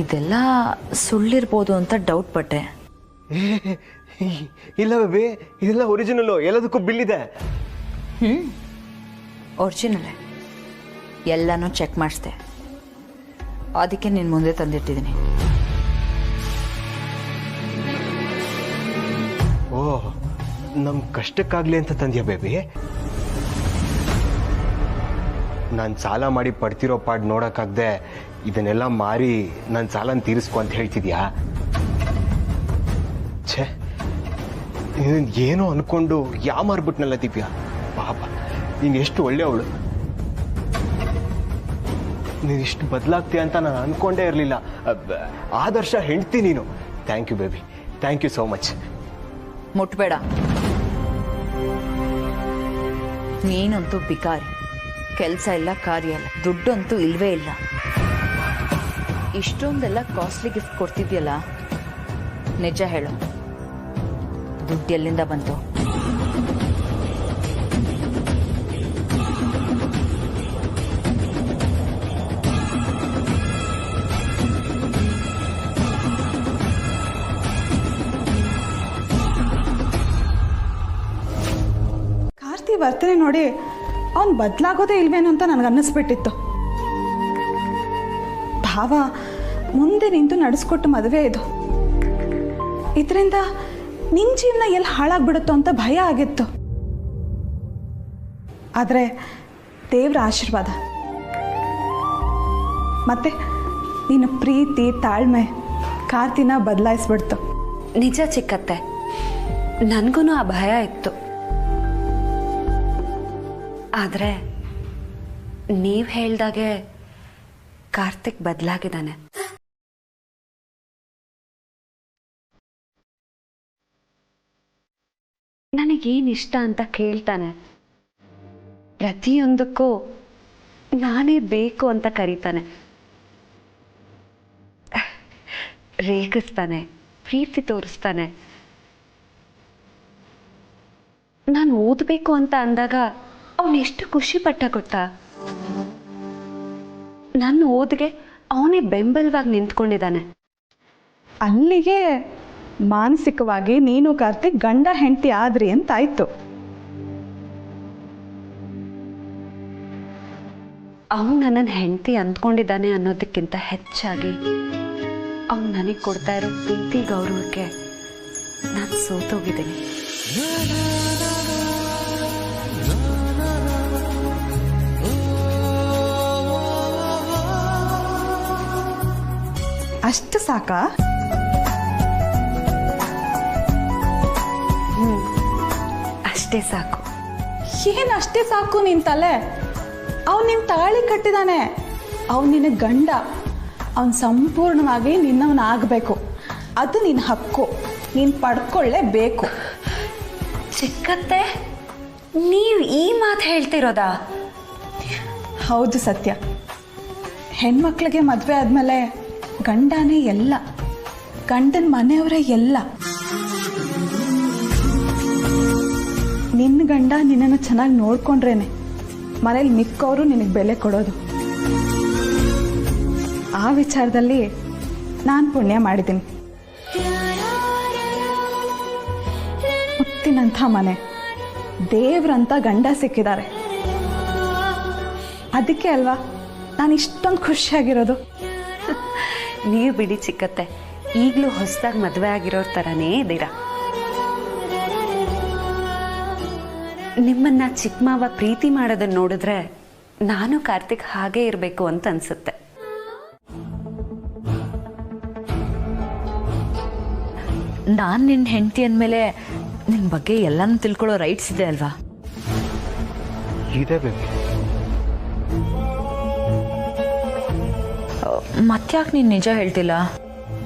ಇದೆಲ್ಲ ಸುಳ್ಳಿರ್ಬೋದು ಅಂತ ಡೌಟ್ ಪಟ್ಟೆ. ಇಲ್ಲ ಬೇಬಿ, ಇದೆಲ್ಲ ಒರಿಜಿನಲ್ಲು. ಎಲ್ಲದಕ್ಕೂ ಬಿಲ್ಲಿದೆ. ಒರಿಜಿನಲ್ಲೇ ಎಲ್ಲನೂ ಚೆಕ್ ಮಾಡಿಸ್ದೆ. ಅದಕ್ಕೆ ನಿನ್ನ ಮುಂದೆ ತಂದಿಟ್ಟಿದ್ದೀನಿ. ಓಹ್, ನಮ್ಮ ಕಷ್ಟಕ್ಕಾಗಲಿ ಅಂತ ತಂದ್ಯಾ ಬೇಬಿ? ನಾನು ಸಾಲ ಮಾಡಿ ಪಡ್ತಿರೋ ಪಾಡ್ ನೋಡೋಕ್ಕಾಗದೆ ಇದನ್ನೆಲ್ಲ ಮಾರಿ ನನ್ನ ಸಾಲನ ತೀರಿಸ್ಕೊ ಅಂತ ಹೇಳ್ತಿದ್ಯಾ? ಛೇ, ಏನೋ ಅನ್ಕೊಂಡು ಮಾರ್ಬಿಟ್ನಲ್ಲ ದಿವ್ಯಾ. ಪಾಪ, ನೀನು ಎಷ್ಟು ಒಳ್ಳೆಯವಳು. ನೀನು ಇಷ್ಟು ಬದಲಾಗ್ತೀಯ ಅಂತ ನಾನು ಅನ್ಕೊಂಡೇ ಇರಲಿಲ್ಲ. ಆದರ್ಶ ಹೆಂಡ್ತಿ ನೀನು. Thank you baby, thank you so much. ಮುಟ್ಬೇಡ. ನೀನಂತೂ ಬಿಕಾರಿ. ಕೆಲಸ ಇಲ್ಲ, ಕಾರ್ಯ ಇಲ್ಲ, ದುಡ್ಡಂತೂ ಇಲ್ವೇ ಇಲ್ಲ. ಇಷ್ಟೊಂದೆಲ್ಲ ಕಾಸ್ಟ್ಲಿ ಗಿಫ್ಟ್ ಕೊಡ್ತಿದ್ಯಲ್ಲ, ನಿಜ ಹೇಳು, ದುಡ್ಡು ಎಲ್ಲಿಂದ ಬಂತು? ಕಾರ್ತಿ ವರ್ತನೆ ನೋಡಿ ಅವನು ಬದಲಾಗೋದೇ ಇಲ್ವೇನೋ ಅಂತ ನನಗೆ ಅನ್ನಿಸ್ಬಿಟ್ಟಿತ್ತು. ಭಾವ ಮುಂದೆ ನಿಂತು ನಡೆಸ್ಕೊಟ್ಟು ಮದುವೆ ಇದು. ಇದರಿಂದ ನಿನ್ನ ಜೀವನ ಎಲ್ಲಿ ಹಾಳಾಗ್ಬಿಡುತ್ತೋ ಅಂತ ಭಯ ಆಗಿತ್ತು. ಆದರೆ ದೇವರ ಆಶೀರ್ವಾದ ಮತ್ತೆ ನಿನ್ನ ಪ್ರೀತಿ ತಾಳ್ಮೆ ಕಾರ್ತಿನ ಬದಲಾಯಿಸ್ಬಿಡ್ತು. ನಿಜ ಚಿಕ್ಕತ್ತೆ, ನನಗೂ ಆ ಭಯ ಇತ್ತು. ಆದರೆ ನೀವು ಹೇಳ್ದಾಗೆ ಕಾರ್ತಿಕ್ ಬದಲಾಗಿದ್ದಾನೆ. ನನಗೇನು ಇಷ್ಟ ಅಂತ ಕೇಳ್ತಾನೆ. ಪ್ರತಿಯೊಂದಕ್ಕೂ ನಾನೇ ಬೇಕು ಅಂತ ಕರೀತಾನೆ. ರೇಗಿಸ್ತಾನೆ, ಪ್ರೀತಿ ತೋರಿಸ್ತಾನೆ. ನಾನು ಓದಬೇಕು ಅಂತ ಅಂದಾಗ ಅವನು ಎಷ್ಟು ಖುಷಿ ಪಟ್ಟ ಗೊತ್ತಾ? ನನ್ನ ಓದಿಗೆ ಅವನೇ ಬೆಂಬಲವಾಗಿ ನಿಂತ್ಕೊಂಡಿದ್ದಾನೆ. ಅಲ್ಲಿಗೆ ಮಾನಸಿಕವಾಗಿ ನೀನು ಕಾರ್ತಿಕ್ ಗಂಡ ಹೆಂಡತಿ ಆದ್ರಿ ಅಂತಾಯ್ತು. ಅವನು ನನ್ನನ್ನು ಹೆಂಡತಿ ಅಂದ್ಕೊಂಡಿದ್ದಾನೆ ಅನ್ನೋದಕ್ಕಿಂತ ಹೆಚ್ಚಾಗಿ ಅವನು ನನಗೆ ಕೊಡ್ತಾ ಇರೋ ಪ್ರೀತಿ ಗೌರವಕ್ಕೆ ನಾನು ಸೋತೋಗಿದ್ದೀನಿ. ಅಷ್ಟು ಸಾಕಾ? ಅಷ್ಟೇ ಸಾಕು. ಏನು ಅಷ್ಟೇ ಸಾಕು ನಿನ್ ತಲೆ? ಅವ್ನು ನಿನ್ ತಾಳಿ ಕಟ್ಟಿದಾನೆ, ಅವ್ನು ನಿನಗೆ ಗಂಡ, ಅವನು ಸಂಪೂರ್ಣವಾಗಿ ನಿನ್ನವನಾಗಬೇಕು. ಅದು ನಿನ್ನ ಹಕ್ಕು, ನೀನು ಪಡ್ಕೊಳ್ಳೇಬೇಕು. ಚಿಕ್ಕತ್ತೆ, ನೀವು ಈ ಮಾತು ಹೇಳ್ತಿರೋದಾ? ಹೌದು ಸತ್ಯ. ಹೆಣ್ಮಕ್ಳಿಗೆ ಮದುವೆ ಆದಮೇಲೆ ಗಂಡನೇ ಎಲ್ಲ, ಗಂಡನ ಮನೆಯವರೇ ಎಲ್ಲ. ನಿನ್ನ ಗಂಡ ನಿನ್ನನ್ನು ಚೆನ್ನಾಗಿ ನೋಡ್ಕೊಂಡ್ರೇನೆ ಮನೇಲಿ ಮಿಕ್ಕವರು ನಿನಗೆ ಬೆಲೆ ಕೊಡೋದು. ಆ ವಿಚಾರದಲ್ಲಿ ನಾನು ಪುಣ್ಯ ಮಾಡಿದ್ದೀನಿ. ಮುತ್ತಿನಂಥ ಮನೆ, ದೇವ್ರಂಥ ಗಂಡ ಸಿಕ್ಕಿದ್ದಾರೆ. ಅದಕ್ಕೆ ಅಲ್ವಾ ನಾನು ಇಷ್ಟೊಂದು ಖುಷಿಯಾಗಿರೋದು. ನೀವು ಬಿಡಿ ಚಿಕ್ಕತ್ತೆ, ಈಗಲೂ ಹೊಸದಾಗಿ ಮದುವೆ ಆಗಿರೋರ ಥರನೇ ಇದ್ದೀರಾ. ನಿಮ್ಮನ್ನ ಚಿಕ್ಕ ಮಾವ ಪ್ರೀತಿ ಮಾಡೋದನ್ನ ನೋಡಿದ್ರೆ ನಾನು ಕಾರ್ತಿಕ್ ಹಾಗೇ ಇರಬೇಕು ಅಂತ ಅನ್ಸುತ್ತೆ. ನಾನು ನಿನ್ನ ಹೆಂಡತಿ ಅಂದಮೇಲೆ ನಿನ್ನ ಬಗ್ಗೆ ಎಲ್ಲನೂ ತಿಳ್ಕೊಳ್ಳೋ ರೈಟ್ಸ್ ಇದೆ ಅಲ್ವಾ? ಇದೆ ಬೇಬಿ. ಮತ್ತ್ಯಾಕೆ ನೀನು ನಿಜ ಹೇಳ್ತಿಲ್ಲ?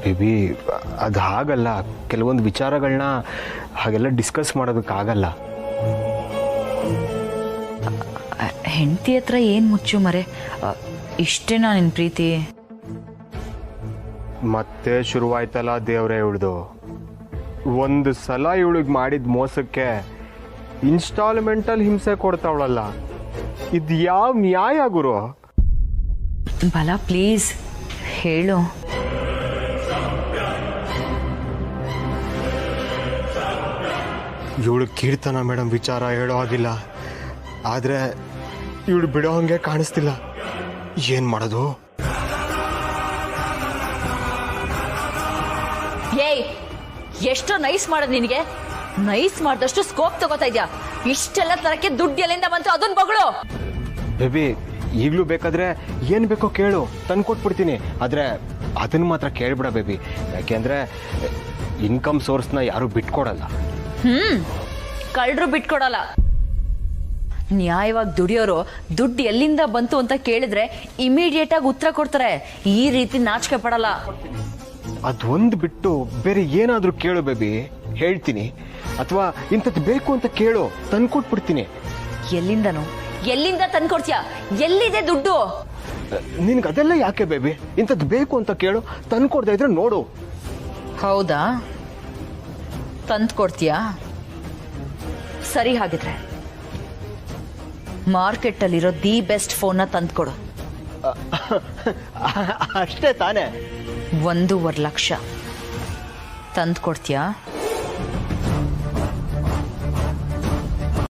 ಬೇಬಿ, ಅದು ಹಾಗಲ್ಲ. ಕೆಲವೊಂದು ವಿಚಾರಗಳನ್ನ ಹಾಗೆಲ್ಲ ಡಿಸ್ಕಸ್ ಮಾಡೋದಕ್ಕಾಗಲ್ಲ. ಹೆಂಡತಿ ಹತ್ರ ಏನು ಮುಚ್ಚು ಮರೆ, ಇಷ್ಟೇನಾ ನಿನ್ನ ಪ್ರೀತಿ? ಮತ್ತೆ ಶುರುವಾಯ್ತಲ್ಲ ದೇವ್ರೆ ಇವಳ್ದು. ಒಂದು ಸಲ ಇವಳಿಗೆ ಮಾಡಿದ ಮೋಸಕ್ಕೆ ಇನ್ಸ್ಟಾಲ್ಮೆಂಟಲ್ಲಿ ಹಿಂಸೆ ಕೊಡ್ತಾವಳಲ್ಲ, ಇದು ಯಾವ ನ್ಯಾಯ ಗುರು? ಬಲ ಪ್ಲೀಸ್ ಹೇಳು. ಇವಳು ಕೀರ್ತನ ಮೇಡಮ್ ವಿಚಾರ ಹೇಳೋ ಹಾಗಿಲ್ಲ, ಆದರೆ ಇವಳು ಬಿಡೋ ಹಂಗೆ ಕಾಣಿಸ್ತಿಲ್ಲ. ಏನ್ ಮಾಡೋದು? ಏಯ್, ಎಷ್ಟೋ ನೈಸ್ ಮಾಡೋದು ನಿನಗೆ. ನೈಸ್ ಮಾಡಿದಷ್ಟು ಸ್ಕೋಪ್ ತಗೋತಾ ಇದ್ಯಾ. ಇಷ್ಟೆಲ್ಲ ತರಕ್ಕೆ ದುಡ್ಡು ಎಲ್ಲಿಂದ ಬಂತು ಅದನ್ನ ಬಗಳು. ಬೇಬಿ, ಈಗಲೂ ಬೇಕಾದ್ರೆ ಏನು ಬೇಕೋ ಕೇಳು, ತಂದು ಕೊಟ್ಬಿಡ್ತೀನಿ. ಆದರೆ ಅದನ್ನು ಮಾತ್ರ ಕೇಳ್ಬಿಡ ಬೇಬಿ, ಯಾಕೆಂದರೆ ಇನ್ಕಮ್ ಸೋರ್ಸ್ನ ಯಾರೂ ಬಿಟ್ಕೊಡಲ್ಲ. ಕಳ್ಳರು ಬಿಟ್ಕೊಡಲ್ಲ. ನ್ಯಾಯವಾಗಿ ದುಡಿಯೋರು ದುಡ್ಡು ಎಲ್ಲಿಂದ ಬಂತು ಅಂತ ಕೇಳಿದ್ರೆ ಇಮಿಡಿಯೇಟ್ ಆಗಿ ಉತ್ತರ ಕೊಡ್ತಾರೆ. ಈ ರೀತಿ ನಾಚಿಕೆ ಪಡಲ್ಲ. ಅದೊಂದು ಬಿಟ್ಟು ಬೇರೆ ಏನಾದರೂ ಕೇಳು ಬೇಬಿ, ಹೇಳ್ತೀನಿ. ಅಥವಾ ಇಂಥದ್ದು ಬೇಕು ಅಂತ ಕೇಳು, ತಂದು ಕೊಟ್ಬಿಡ್ತೀನಿ. ಎಲ್ಲಿಂದ ತಂದ್ಕೊಡ್ತೀಯ? ಎಲ್ಲಿದೆ ದುಡ್ಡು? ನಿನ್ಗೆ ಅದೆಲ್ಲ ಯಾಕೆ ಬೇಬಿ? ಇಂಥದ್ದು ಬೇಕು ಅಂತ ಕೇಳು, ತಂದು ಕೊಡ್ತಾ ಇದ್ರೆ ನೋಡು. ಹೌದಾ, ತಂದು ಕೊಡ್ತೀಯಾ? ಸರಿ, ಹಾಗಿದ್ರೆ ಮಾರ್ಕೆಟಲ್ಲಿರೋ ದಿ ಬೆಸ್ಟ್ ಫೋನ್ನ ತಂದು ಕೊಡು. ಅಷ್ಟೇ ತಾನೇ? 1.5 ಲಕ್ಷ ತಂದು ಕೊಡ್ತೀಯಾ?